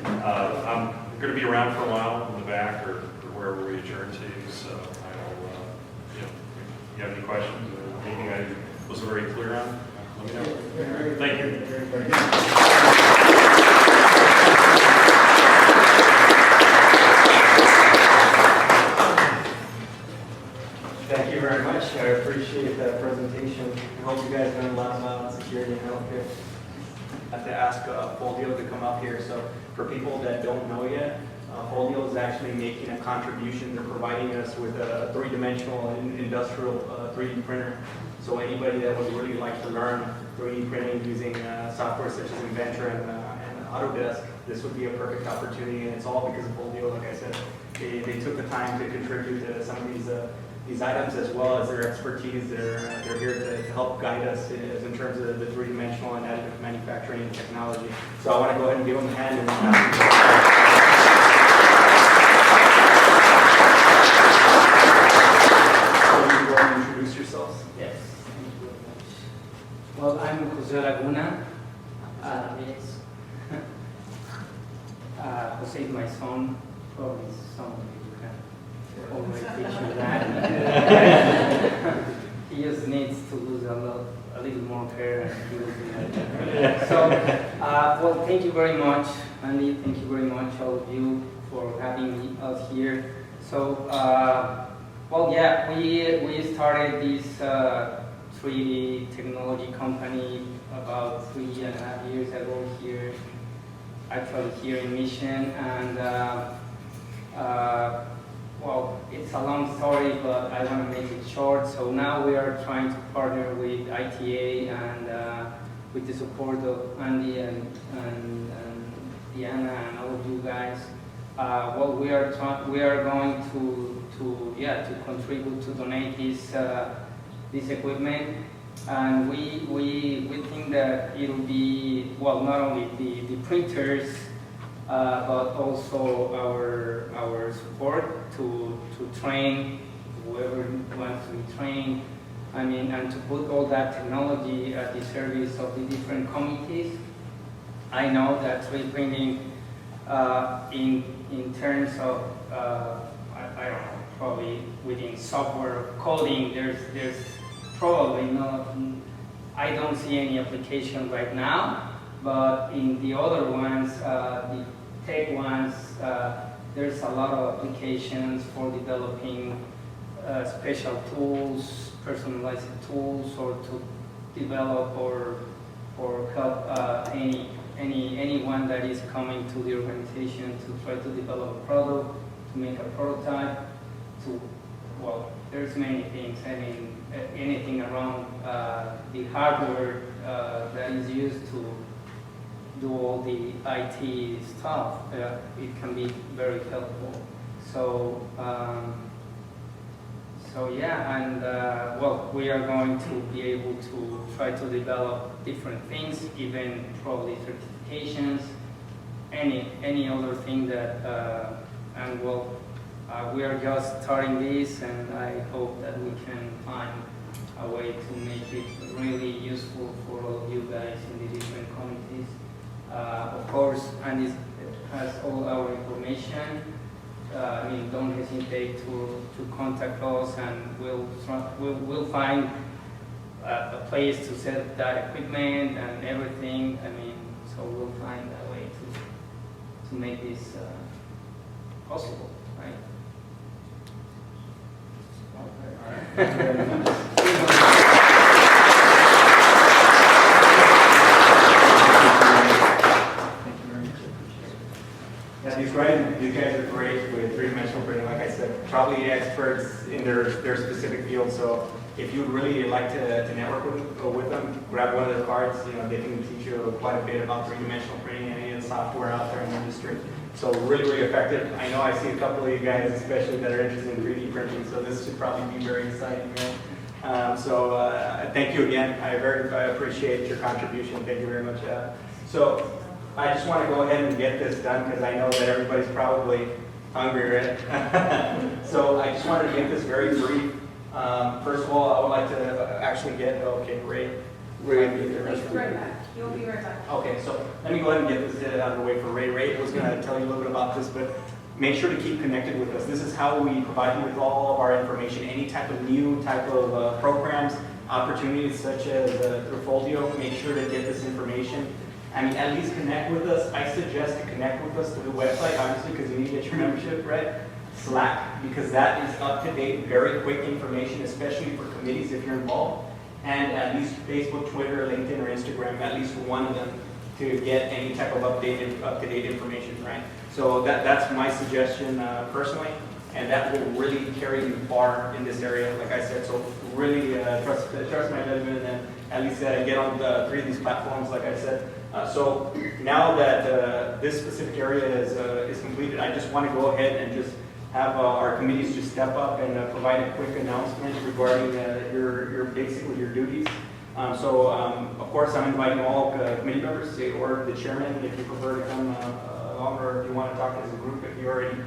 I'm going to be around for a while in the back or wherever we adjourn to. So I will. If you have any questions or anything I wasn't very clear on, let me know. Thank you. Folio to come up here. So for people that don't know yet, Folio is actually making a contribution. They're providing us with a three-dimensional industrial 3D printer. So anybody that would really like to learn 3D printing using software such as Inventor and Autodesk, this would be a perfect opportunity. And it's all because of Folio. Like I said, they took the time to contribute to some of these items as well as their expertise. They're here to help guide us in terms of the three-dimensional and additive manufacturing and technology. So I want to go ahead and give them a hand. Introduce yourselves. Yes, thank you very much. Well, I'm Jose Laguna. Jose is my son. Probably some of you can already picture that. He just needs to lose a little more hair and he will be like that. So, well, thank you very much, Andy. Thank you very much, all of you, for having us here. So, well, yeah, we started this 3D technology company about 3.5 years ago here, actually here in Mission, and well, it's a long story, but I want to make it short. So now we are trying to partner with ITA and with the support of Andy and Diana and all of you guys. Well, we are going to contribute to donate this equipment, and we think that it will be, well, not only the printers, but also our support to train whoever wants to be trained. I mean, and to put all that technology at the service of the different committees. I know that 3D printing, in terms of I don't know, probably within software coding, there's probably not. I don't see any application right now, but in the other ones, the tech ones, there's a lot of applications for developing special tools, personalized tools, or to develop or help anyone that is coming to the organization to try to develop a product, to make a prototype, well, there's many things. I mean, anything around the hardware that is used to do all the IT stuff, it can be very helpful. So, yeah, and well, we are going to be able to try to develop different things, even probably certifications, any other thing that, and well, we are just starting this, and I hope that we can find a way to make it really useful for all of you guys in the different committees. Of course, Andy has all our information. I mean, don't hesitate to contact us, and we'll find a place to set that equipment and everything. I mean, so we'll find a way to make this possible, right? Yeah, these guys are great with three-dimensional printing. Like I said, probably experts in their specific field. So if you'd really like to network with them, grab one of their cards. You know, they can teach you quite a bit about three-dimensional printing and any of the software out there in the industry. So really effective. I know I see a couple of you guys, especially that are interested in 3D printing. So this should probably be very exciting, right? Thank you again. I appreciate your contribution. Thank you very much. So I just want to go ahead and get this done because I know that everybody's probably hungry, right? So I just wanted to make this very brief. First of all, I would like to actually get, Ray. He's right back. He'll be right back. Okay, so let me go ahead and get this out of the way for Ray. Ray was going to tell you a little bit about this, but make sure to keep connected with us. This is how we provide you with all of our information, any type of new type of programs, opportunities such as through Folio. Make sure to get this information. I mean, at least connect with us. I suggest to connect with us through the website, obviously, because you need to get your membership, right? Slack, because that is up-to-date, very quick information, especially for committees if you're involved. And at least Facebook, Twitter, LinkedIn, or Instagram, at least one of them. to get any type of up-to-date information, right? So that's my suggestion personally, and that will really carry you far in this area, like I said. So really trust my judgment and at least get on the 3 of these platforms, like I said. So now that this specific area is completed, I just want to go ahead and just have our committees just step up and provide a quick announcement regarding basically your duties. Of course, I'm inviting all committee members or the chairman if you prefer to come along, or if you want to talk as a group, if you already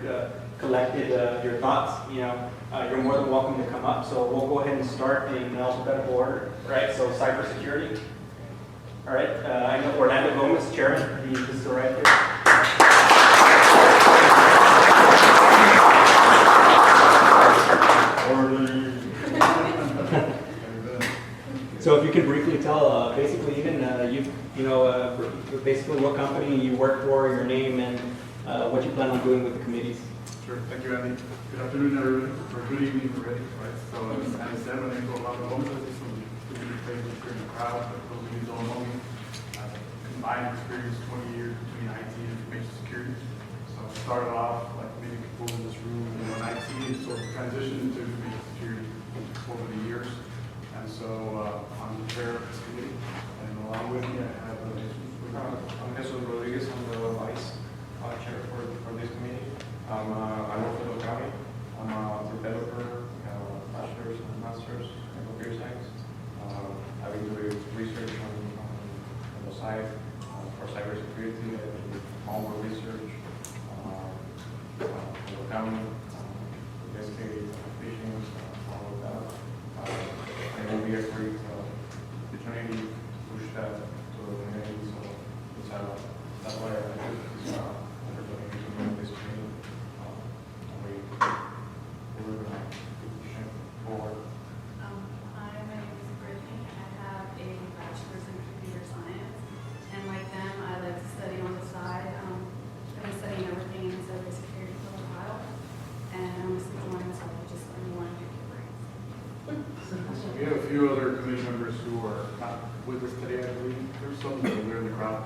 collected your thoughts, you're more than welcome to come up. So we'll go ahead and start in alphabetical order, right? So cybersecurity. All right, I know Orlando Gomez, chairman, he's just right there. So if you could briefly tell, basically even basically what company you work for, your name, and what you plan on doing with the committees. Sure, thank you, Andy. Good afternoon, everyone, or good evening already, right? So as Andy said, my name is Orlando Gomez. This is the favorite here in the crowd, but those of you who don't know me, combined experience 20 years between IT and information security. So I started off, like many people in this room, in IT, and sort of transitioned into information security over the years. And so I'm the chair of this committee, and along with me, I have I'm Jesus Rodriguez. I'm the vice chair for this committee. I work for the county. I'm a developer, bachelor's and master's in computer science. I've been doing research on the side for cybersecurity, malware research, for the county, investigate phishing, all of that. And it will be a great opportunity to push that to the community. So that's why I took this opportunity to join this meeting. We're going to push it forward. Hi, my name is Brittany. I have a bachelor's in computer science, and like them, I like to study on the side. I've been studying everything in cybersecurity for a while, and I'm just enjoying myself. I just want to pick your brains. We have a few other committee members who are not with us today, I believe. There's some that are there in the crowd.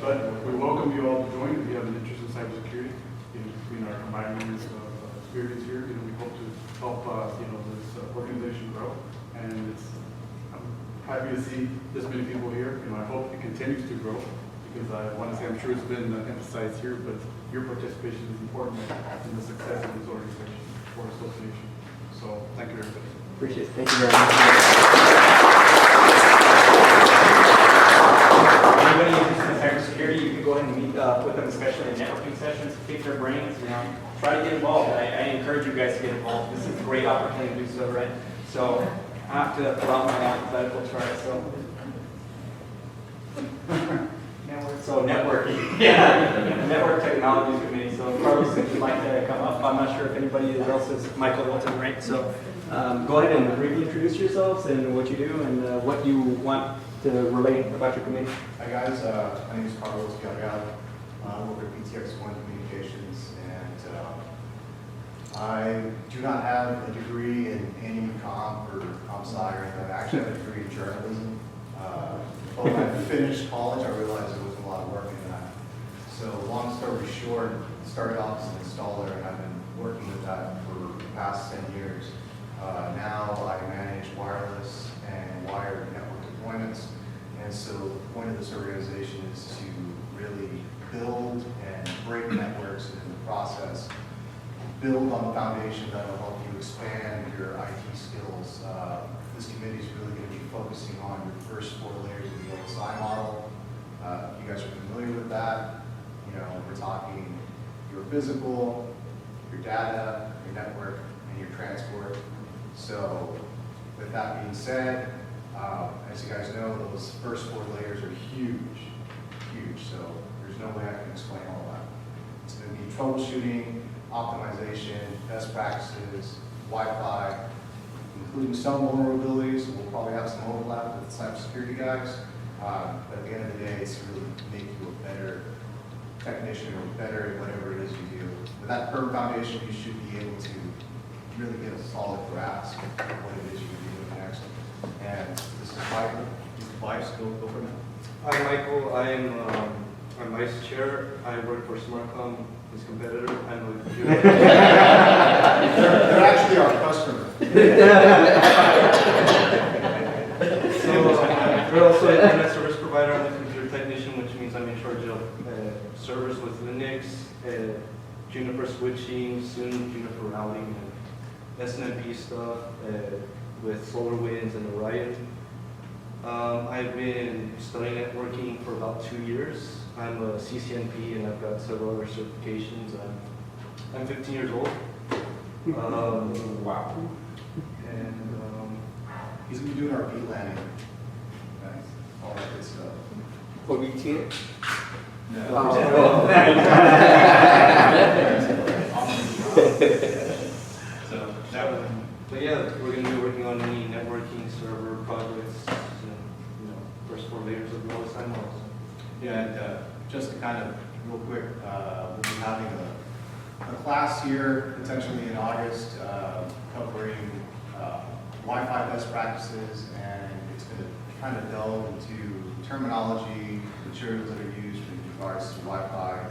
But we welcome you all to join if you have an interest in cybersecurity. Between our combined members of experience here, we hope to help this organization grow. And I'm happy to see this many people here. I hope it continues to grow, because I want to say, I'm sure it's been emphasized here, but your participation is important in the success of this organization or association. So thank you, everybody. Appreciate it. Thank you very much. Anybody interested in cybersecurity, you can go ahead and meet with them, especially in networking sessions, pick their brains, try to get involved. I encourage you guys to get involved. This is a great opportunity to do so, right? So I have to fill out my alphabetical chart, so networking. Yeah, network technologies committee. So Carlos, if you'd like to come up, I'm not sure if anybody else is Michael Wilton, right? So go ahead and briefly introduce yourselves and what you do and what you want to relate about your committee. Hi guys, my name is Carlos Galgado. I work at PTX1 Communications, and I do not have a degree in any comp or comp sci or anything. I actually have a degree in journalism. But when I finished college, I realized there wasn't a lot of work in that. So long story short, started off as an installer, and I've been working with that for the past 10 years. Now I manage wireless and wired network deployments. And so the point of this organization is to really build and break networks, and in the process, build on the foundation that will help you expand your IT skills. This committee is really going to be focusing on your first 4 layers of the OSI model. You guys are familiar with that. We're talking your physical, your data, your network, and your transport. So with that being said, as you guys know, those first 4 layers are huge. So there's no way I can explain all that. It's going to be troubleshooting, optimization, best practices, Wi-Fi, including some vulnerabilities. We'll probably have some overlap with cybersecurity guys. But at the end of the day, it's to really make you a better technician or better at whatever it is you do. With that firm foundation, you should be able to really get a solid grasp of what it is you're going to be doing next. And this is Michael, he's the vice, go for now. Hi, Michael. I'm vice chair. I work for SmartCom, his competitor. I know you. They're actually our customer. We're also an internet service provider. I'm a computer technician, which means I'm in charge of servers with Linux, Juniper switching, soon Juniper routing, and SNMP stuff with SolarWinds and Orion. I've been studying networking for about 2 years. I'm a CCNP and I've got several other certifications. I'm 15 years old. Wow. And He's gonna be doing our VLANing. Nice. All that good stuff. For VTN? So that was. but yeah, we're going to be working on any networking server projects, first 4 layers of the OSI models. Yeah, and just to kind of real quick, we'll be having a class here potentially in August covering Wi-Fi best practices, and it's going to kind of delve into terminology, materials that are used in regards to Wi-Fi,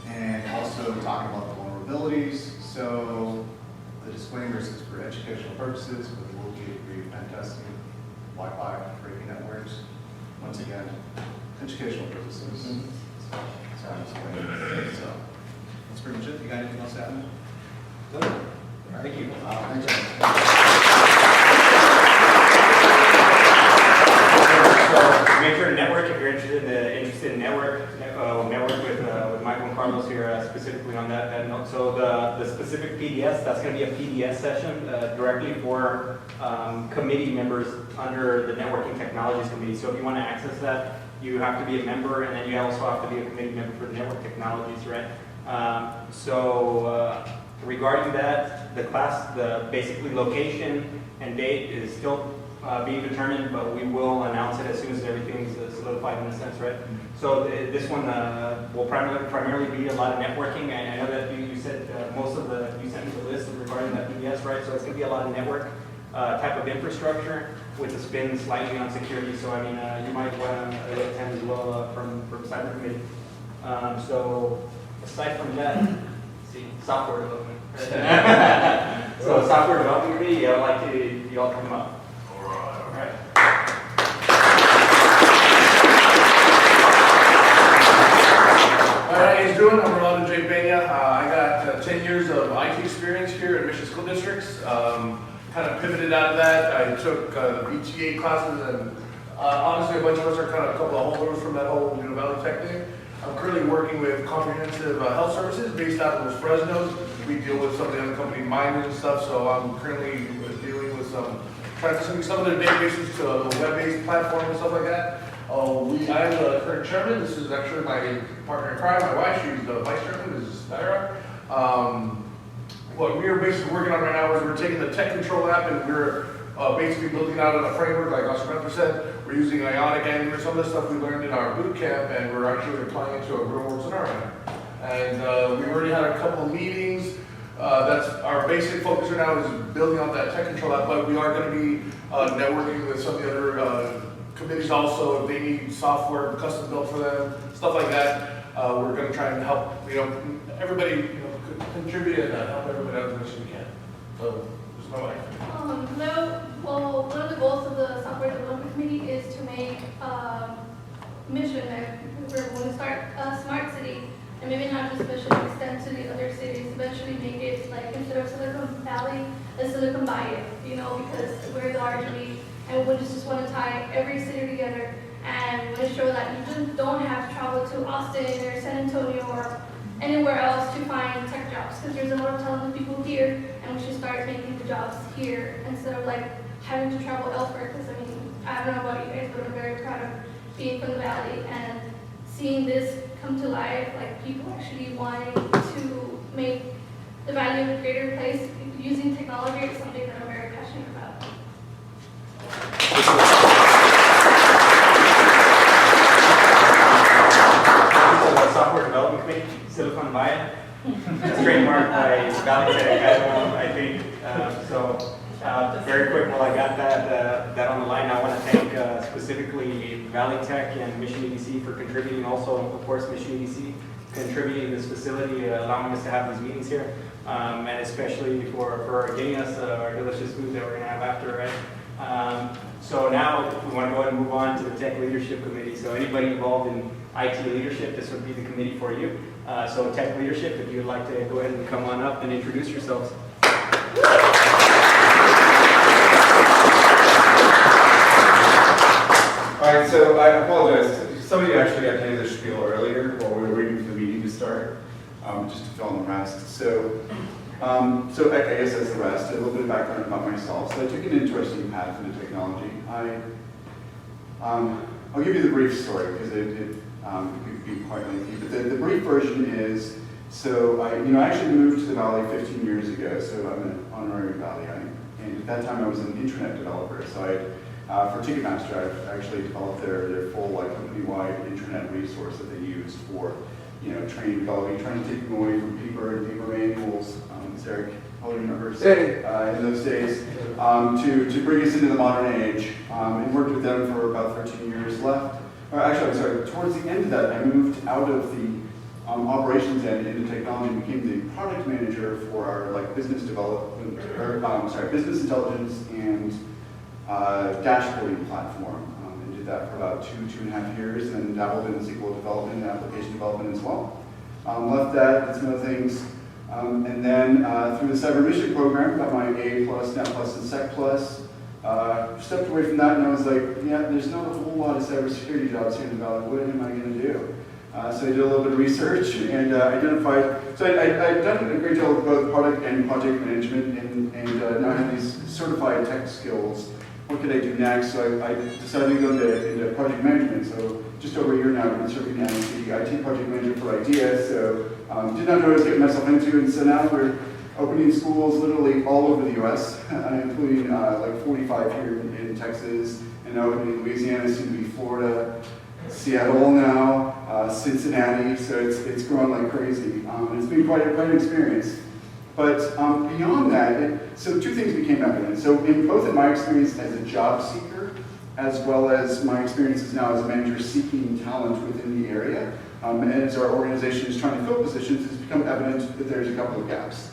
and also talking about the vulnerabilities. So the disclaimers is for educational purposes, but there will be a degree of pen testing, Wi-Fi breaking networks. Once again, educational purposes. So that's pretty much it. You got anything else to add? No. Thank you. So make sure to network if you're interested in network with Michael and Carlos here specifically on that note. So the specific PDS, that's going to be a PDS session directly for committee members under the Networking Technologies Committee. So if you want to access that, you have to be a member, and then you also have to be a committee member for the Network Technologies, right? Regarding that, the class, the basically location and date is still being determined, but we will announce it as soon as everything's solidified in a sense, right? So this one will primarily be a lot of networking. I know that you said you sent me the list regarding that PBS, right? So it's going to be a lot of network type of infrastructure with a spin slightly on security. So I mean, you might want to attend as well from Cyber Committee. So aside from that, see, software development. So software development committee, I would like to you all come up. All right. All right, how you doing? I'm Rolando J. Pena. I got 10 years of IT experience here in Mission School Districts. Kind of pivoted out of that. I took the BTA classes, and honestly, a bunch of us are kind of a couple of holders from that whole Valley Tech thing. I'm currently working with comprehensive health services based out of Los Fresnos. We deal with some of the unaccompanied minors and stuff, so I'm currently dealing with transitioning some of their databases to a web-based platform and stuff like that. I am the current chairman. This is actually my partner in crime, my wife. She's the vice chairman. This is Naira. What we are basically working on right now is we're taking the Tech Control app and we're basically building out in a framework, like Oscar said. We're using Ionic Angular, some of the stuff we learned in our boot camp, and we're actually applying it to a real-world scenario. And we already had a couple of meetings. That's our basic focus right now is building out that Tech Control app, but we are going to be networking with some of the other committees also. If they need software custom built for them, stuff like that, we're going to try and help everybody contribute and help everybody out as much as we can. So, this is my wife. Well, one of the goals of the Software Development Committee is to make mission that we're going to start a smart city, and maybe not just mission, extend to the other cities, eventually make it like instead of Silicon Valley, a Silicon Bayou, because we're the RGB, and we just want to tie every city together and want to show that you just don't have to travel to Austin or San Antonio or anywhere else to find tech jobs, because there's a lot of talented people here, and we should start making the jobs here instead of like having to travel elsewhere. Because I don't know about you guys, but I'm very proud of being from the Valley and seeing this come to life, like people actually wanting to make the Valley a greater place using technology is something that I'm very passionate about. Software Development Committee, Silicon Valley. It's trademarked by Valley Tech, I think. Very quick, while I got that on the line, I want to thank specifically Valley Tech and Mission EDC for contributing, also, of course, Mission EDC contributing this facility, allowing us to have these meetings here, and especially for getting us our delicious food that we're going to have after, right? So now we want to go ahead and move on to the Tech Leadership Committee. So anybody involved in IT leadership, this would be the committee for you. So Tech Leadership, if you'd like to go ahead and come on up and introduce yourselves. All right, so I apologize. Somebody actually attended the spiel earlier while we were waiting for the meeting to start, just to fill in the rest. So I guess as the rest, a little bit of background about myself. So I took an interesting path into technology. I'll give you the brief story because it could be quite lengthy. But the brief version is, so I actually moved to the Valley 15 years ago. So I'm an honorary Valleyite, and at that time I was an internet developer. So for Ticketmaster, I actually developed their full company-wide internet resource that they used for training, developing, trying to take them away from paper and paper manuals. Eric probably remembers in those days to bring us into the modern age, and worked with them for about 13 years left. Actually, I'm sorry. Towards the end of that, I moved out of the operations end into technology and became the product manager for our business development, business intelligence and dashboarding platform. And did that for about 2.5 years, and dabbled in SQL development and application development as well. Left that, did some other things, and then through the Cyber Mission program, got my A+, Net+, and Sec+. Stepped away from that, and I was like, yeah, there's not a whole lot of cybersecurity jobs here in the Valley. What am I going to do? So I did a little bit of research and identified. So I'd done a great deal of both product and project management, and now I have these certified tech skills. What could I do next? So I decided to go into project management. So just over a year now, I've been serving as the IT project manager for ITA. So did not know what I was getting myself into, and so now we're opening schools literally all over the U.S., including 45 here in Texas, and now opening in Louisiana, soon to be Florida, Seattle now, Cincinnati. So it's growing like crazy. It's been quite an experience. But beyond that, so two things became evident. So both in my experience as a job seeker, as well as my experiences now as a manager seeking talent within the area, and as our organization is trying to fill positions, it's become evident that there's a couple of gaps.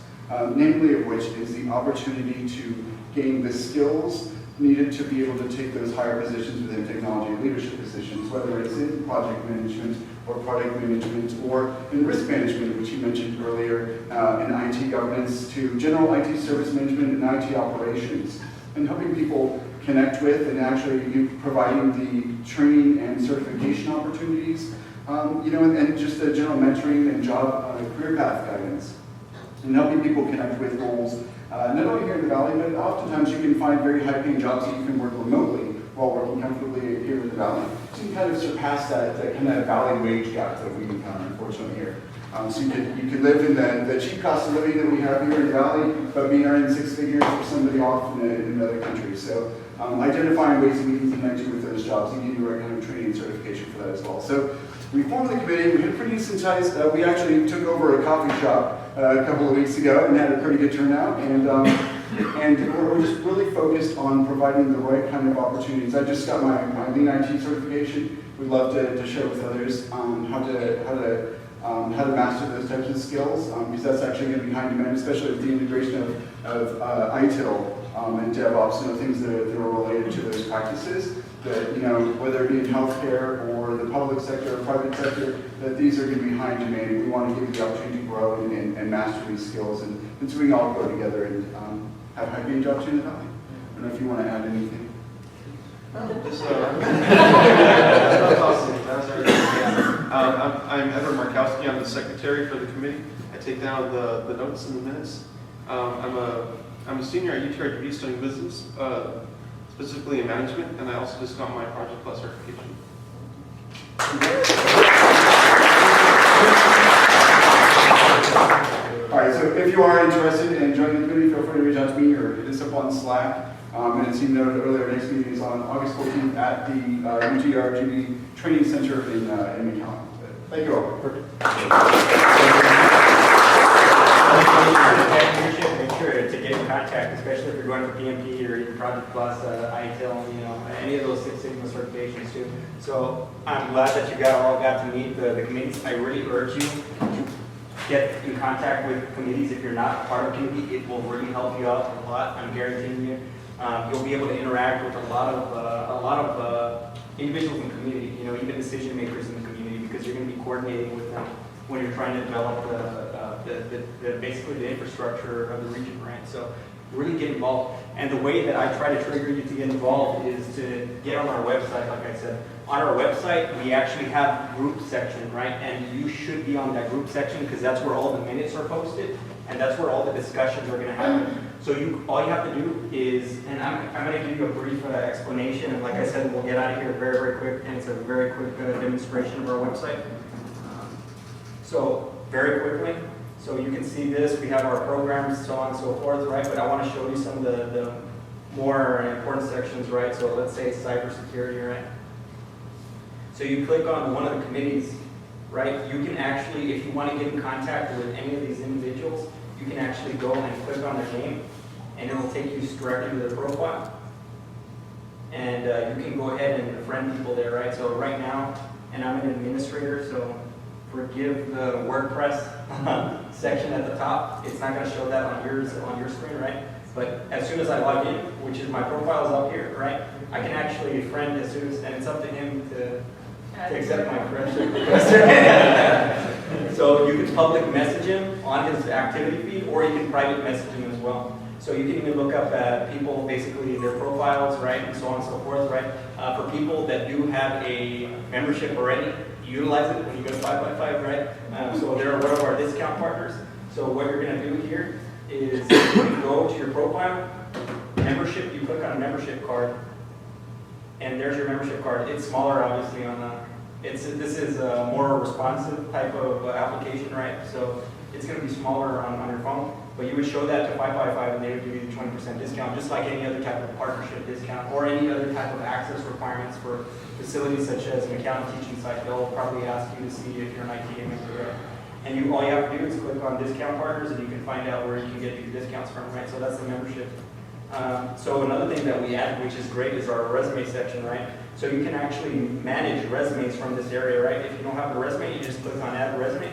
Namely of which is the opportunity to gain the skills needed to be able to take those higher positions within technology leadership positions, whether it's in project management or product management or in risk management, which you mentioned earlier, in IT governance, to general IT service management and IT operations, and helping people connect with and actually providing the training and certification opportunities, and just the general mentoring and job career path guidance, and helping people connect with roles, not only here in the Valley, but oftentimes you can find very high-paying jobs that you can work remotely while working comfortably here in the Valley. So you kind of surpass that kind of Valley wage gap that we encounter, unfortunately, here. So you could live in the cheap cost of living that we have here in the Valley, but be earning 6 figures for somebody off in another country. So identifying ways that we can connect you with those jobs and give you the right kind of training and certification for that as well. So we formed the committee. We had pretty decent ties. We actually took over a coffee shop a couple of weeks ago and had a pretty good turnout. And we're just really focused on providing the right kind of opportunities. I just got my Lean IT certification. We'd love to share with others how to master those types of skills, because that's actually going to be high demand, especially with the integration of ITIL and DevOps, things that are related to those practices. That whether it be in healthcare or the public sector or private sector, that these are going to be high in demand. We want to give you the opportunity to grow and master these skills, and so we can all grow together and have high-paying jobs here in the Valley. I don't know if you want to add anything. I'm Edward Markowski. I'm the secretary for the committee. I take down the notes and the minutes. I'm a senior at UTRGV studying business, specifically in management, and I also just got my Project Plus certification. All right, so if you are interested in joining the committee, feel free to reach out to me or hit us up on Slack. And as you noted earlier, next meeting is on August 14th at the UTRGV Training Center in McAllen. Thank you all. Make sure to get in contact, especially if you're going for PMP So I'm glad that you all got to meet the committees. I really urge you to get in contact with committees. If you're not a part of a committee, it will really help you out a lot. I'm guaranteeing you. You'll be able to interact with a lot of individuals in the community, you know, even decision makers in the community, because you're going to be coordinating with them when you're trying to develop basically the infrastructure of the region, right? So really get involved. And the way that I try to trigger you to get involved is to get on our website, like I said. On our website, we actually have group section, right? And you should be on that group section because that's where all the minutes are posted and that's where all the discussions are going to happen. So all you have to do is, and I'm going to give you a brief explanation, and like I said, we'll get out of here very, very quick, and it's a very quick demonstration of our website. So very quickly, so you can see this, we have our programs, so on and so forth, right? But I want to show you some of the more important sections, right? So let's say cybersecurity, right? So you click on one of the committees, right? You can actually, if you want to get in contact with any of these individuals, you can actually go and click on their name, and it will take you directly to their profile. And you can go ahead and friend people there, right? So right now, and I'm an administrator, so forgive the WordPress section at the top. It's not going to show that on your screen, right? But as soon as I log in, which is my profile is up here, right? I can actually friend as soon as, and it's up to him to accept my friendship request. So you can public message him on his activity feed, or you can private message him as well. So you can even look up people, basically their profiles, right, and so on and so forth, right? For people that do have a membership already, utilize it when you go to 5x5, right? So they're one of our discount partners. So what you're going to do here is you go to your profile, membership, you click on a membership card, and there's your membership card. It's smaller, obviously, on the. This is a more responsive type of application, right? So it's going to be smaller on your phone, but you would show that to 5x5 and they would give you the 20% discount, just like any other type of partnership discount or any other type of access requirements for facilities such as an accounting teaching site. They'll probably ask you to see if you're an ITA member, right? And all you have to do is click on discount partners and you can find out where you can get your discounts from, right? So that's the membership. So another thing that we added, which is great, is our resume section, right? So you can actually manage resumes from this area, right? If you don't have a resume, you just click on add resume.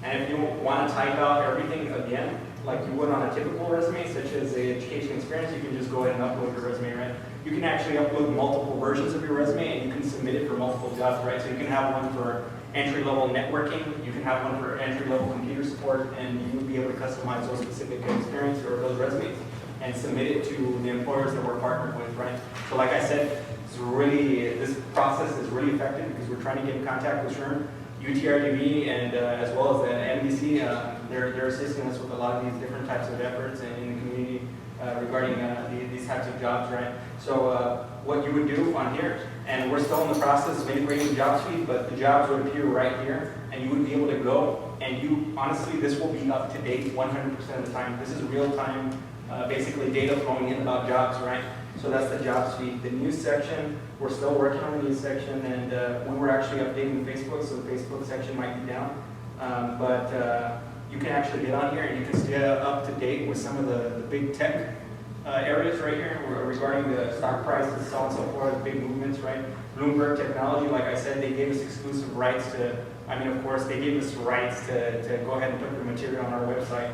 And if you want to type out everything again, like you would on a typical resume, such as the education experience, you can just go ahead and upload your resume, right? You can actually upload multiple versions of your resume and you can submit it for multiple jobs, right? So you can have one for entry-level networking, you can have one for entry-level computer support, and you would be able to customize those specific experience or those resumes and submit it to the employers that we're partnered with, right? So like I said, this process is really effective because we're trying to get in contact with SHRM, UTRGV, and as well as the NBC. They're assisting us with a lot of these different types of efforts in the community regarding these types of jobs, right? So what you would do on here, and we're still in the process of integrating the jobs feed, but the jobs would appear right here, and you would be able to go, and honestly, this will be up to date 100% of the time. This is real time, basically data flowing in about jobs, right? So that's the jobs feed. The news section, we're still working on the news section, and we were actually updating the Facebook, so the Facebook section might be down. But you can actually get on here and you can stay up to date with some of the big tech areas right here regarding the stock prices, so on and so forth, big movements, right? Bloomberg Technology, like I said, they gave us exclusive rights to, of course, they gave us rights to go ahead and put the material on our website.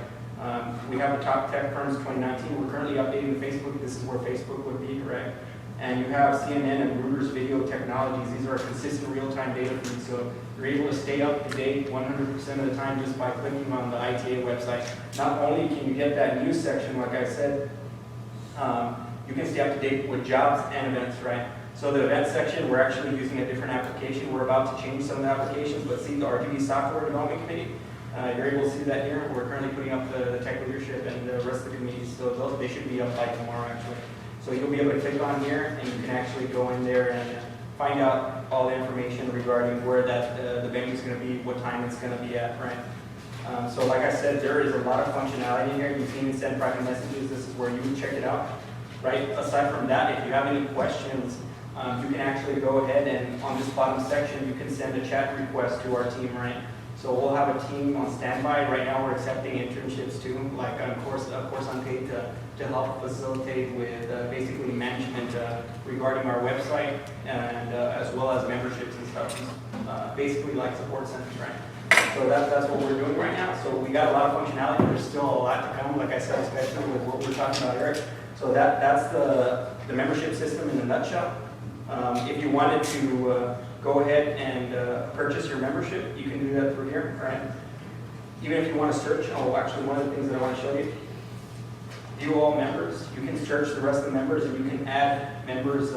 We have the top tech firms 2019. We're currently updating the Facebook. This is where Facebook would be, correct? And you have CNN and Reuters Video Technologies. These are consistent real-time data feeds. So you're able to stay up to date 100% of the time just by clicking on the ITA website. Not only can you get that news section, like I said, you can stay up to date with jobs and events, right? So the event section, we're actually using a different application. We're about to change some of the applications, but see the RGB Software Development Committee, you're able to see that here. We're currently putting up the tech leadership and the rest of the committees, so they should be up by tomorrow, actually. So you'll be able to click on here, and you can actually go in there and find out all the information regarding where the venue is going to be, what time it's going to be at, right? So like I said, there is a lot of functionality in here. You can even send private messages. This is where you would check it out, right? Aside from that, if you have any questions, you can actually go ahead and on this bottom section, you can send a chat request to our team, right? So we'll have a team on standby. Right now, we're accepting internships too, like of course unpaid to help facilitate with basically management regarding our website and as well as memberships and stuff. Basically like support centers, right? So that's what we're doing right now. So we got a lot of functionality. There's still a lot to come, like I said, especially with what we're talking about here. So that's the membership system in a nutshell. If you wanted to go ahead and purchase your membership, you can do that through here, right? Even if you want to search, actually one of the things that I want to show you, view all members. You can search the rest of the members and you can add members.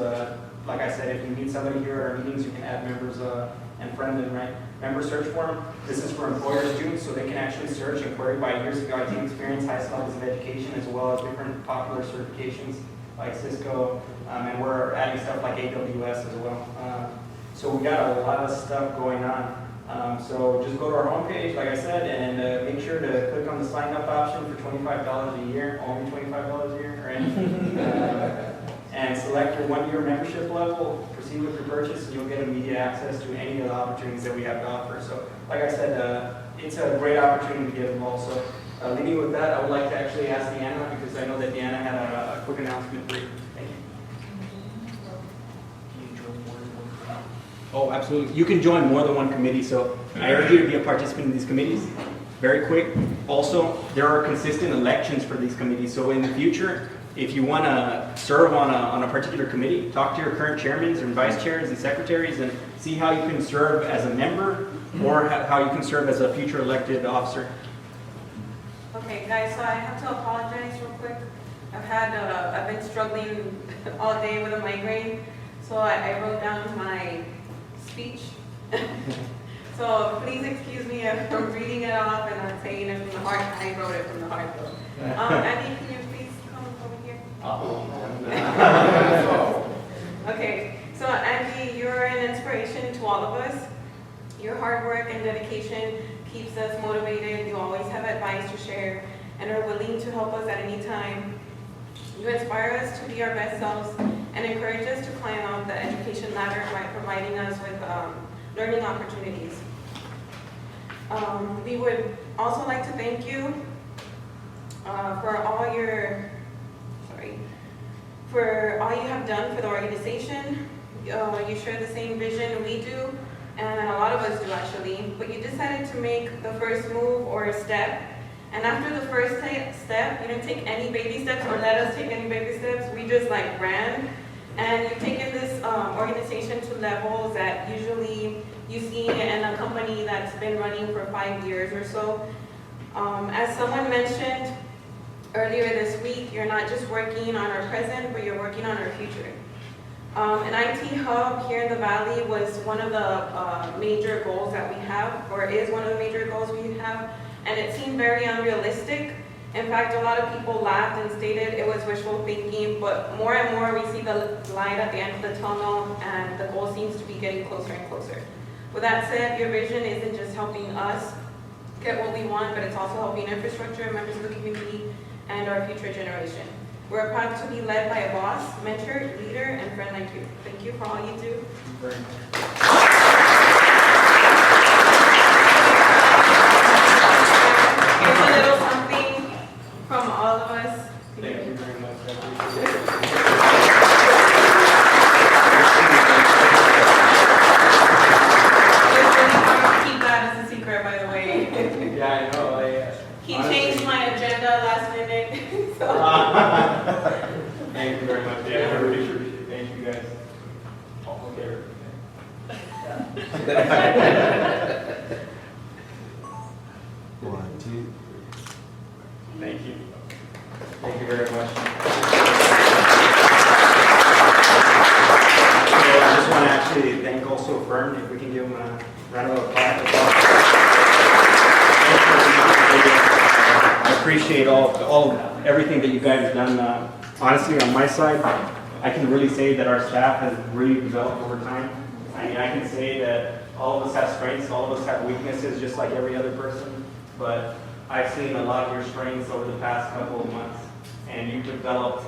Like I said, if you meet somebody here at our meetings, you can add members and friend them, right? Member search form. This is for employer students, so they can actually search and query by years of IT experience, highest levels of education, as well as different popular certifications like Cisco, and we're adding stuff like AWS as well. So we got a lot of stuff going on. So just go to our homepage, like I said, and make sure to click on the sign up option for $25 a year, only $25 a year, right? And select your 1 year membership level, proceed with your purchase, and you'll get immediate access to any of the opportunities that we have to offer. So like I said, it's a great opportunity to get involved. So leading with that, I would like to actually ask Deanna, because I know that Deanna had a quick announcement for you. Thank you. Oh, absolutely. You can join more than one committee, so I urge you to be a participant in these committees. Very quick. Also, there are consistent elections for these committees, so in the future, if you want to serve on a particular committee, talk to your current chairmen and vice chairs and secretaries and see how you can serve as a member or how you can serve as a future elected officer. Okay, guys, so I have to apologize real quick. I've been struggling all day with a migraine, so I wrote down my speech. So please excuse me if I'm reading it off and I'm saying it from the heart. I wrote it from the heart though. Andy, can you please come over here? Okay, so Andy, you're an inspiration to all of us. Your hard work and dedication keeps us motivated. You always have advice to share and are willing to help us at any time. You inspire us to be our best selves and encourage us to climb up the education ladder by providing us with learning opportunities. We would also like to thank you for all you have done for the organization. You share the same vision we do, and a lot of us do actually, but you decided to make the first move or a step. And after the first step, you didn't take any baby steps or let us take any baby steps. We just like ran. And you've taken this organization to levels that usually you see in a company that's been running for 5 years or so. As someone mentioned earlier this week, you're not just working on our present, but you're working on our future. An IT hub here in the Valley was one of the major goals that we have, or is one of the major goals we have, and it seemed very unrealistic. In fact, a lot of people laughed and stated it was wishful thinking, but more and more we see the light at the end of the tunnel, and the goal seems to be getting closer and closer. With that said, your vision isn't just helping us get what we want, but it's also helping infrastructure, members of the community, and our future generation. We're proud to be led by a boss, mentor, leader, and friend like you. Thank you for all you do. Very much. Here's a little something from all of us. Thank you very much. I appreciate it. It's really hard to keep that as a secret, by the way. Yeah, I know. He changed my agenda last minute. So. Thank you very much. Yeah, I really appreciate it. Thank you guys. Okay. One, two. Thank you. Thank you very much. So I just want to actually thank also Fern, if we can give him a round of applause. I appreciate everything that you guys have done. Honestly, on my side, I can really say that our staff has really developed over time. I mean, I can say that all of us have strengths, all of us have weaknesses, just like every other person. But I've seen a lot of your strengths over the past couple of months, and you've developed,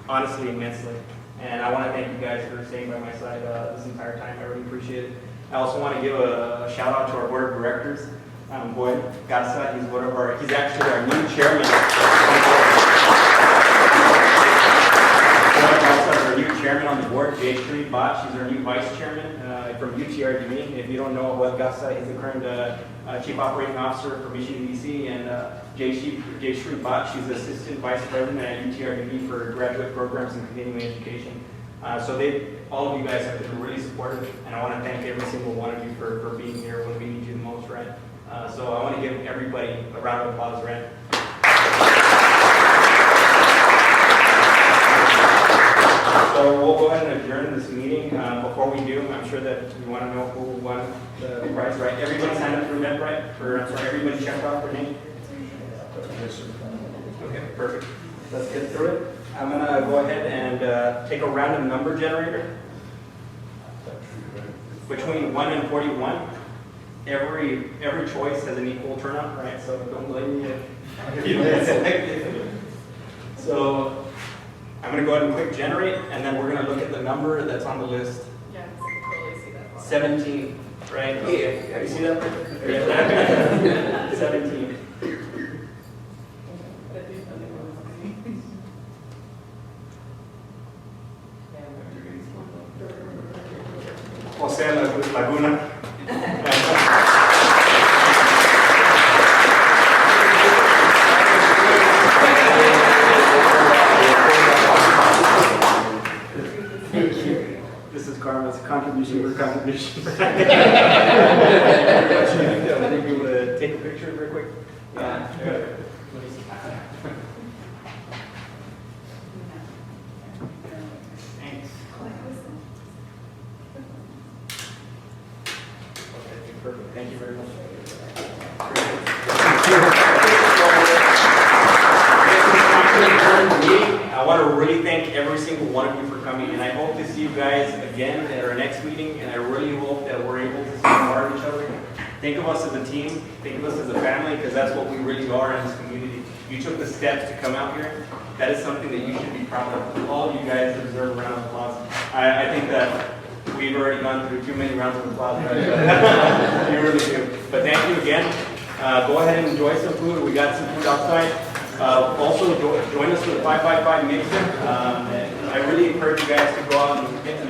honestly, immensely. And I want to thank you guys for staying by my side this entire time. I really appreciate it. I also want to give a shout out to our board of directors. Boyd Garza, he's actually our new chairman. Boyd Garza is our new chairman on the board. Jay Shree Bach, she's our new vice chairman from UTRGV. If you don't know Boyd Garza, he's the current chief operating officer for Michigan DC, and Jay Shree Bach, she's the assistant vice president at UTRGV for graduate programs and continuing education. So all of you guys have been really supportive, and I want to thank every single one of you for being here when we need you the most, right? So I want to give everybody a round of applause, right? So we'll go ahead and adjourn this meeting. Before we do, I'm sure that you want to know who won the prize, right? Everybody signed up for Eventbrite? Everybody checked off their name? Okay, perfect. Let's get through it. I'm going to go ahead and take a random number generator. Between 1 and 41, every choice has an equal turnout, right? So don't blame me if you get selected. So I'm going to go ahead and click generate, and then we're going to look at the number that's on the list. Yeah, I can totally see that. 17, right? Okay. You see that? Yeah. 17. Jose Laguna. This is Karma's contribution for contribution. I think you want to take a picture real quick. Yeah. Thanks. Okay, perfect. Thank you very much. I want to really thank every single one of you for coming, and I hope to see you guys again at our next meeting, and I really hope that we're able to see more of each other. Think of us as a team, think of us as a family, because that's what we really are in this community. You took the steps to come out here. That is something that you should be proud of. All of you guys deserve a round of applause. I think that we've already gone through too many rounds of applause, right? You really do. But thank you again. Go ahead and enjoy some food. We got some food outside. Also, join us for the 555 mixer. I really encourage you guys to go out and get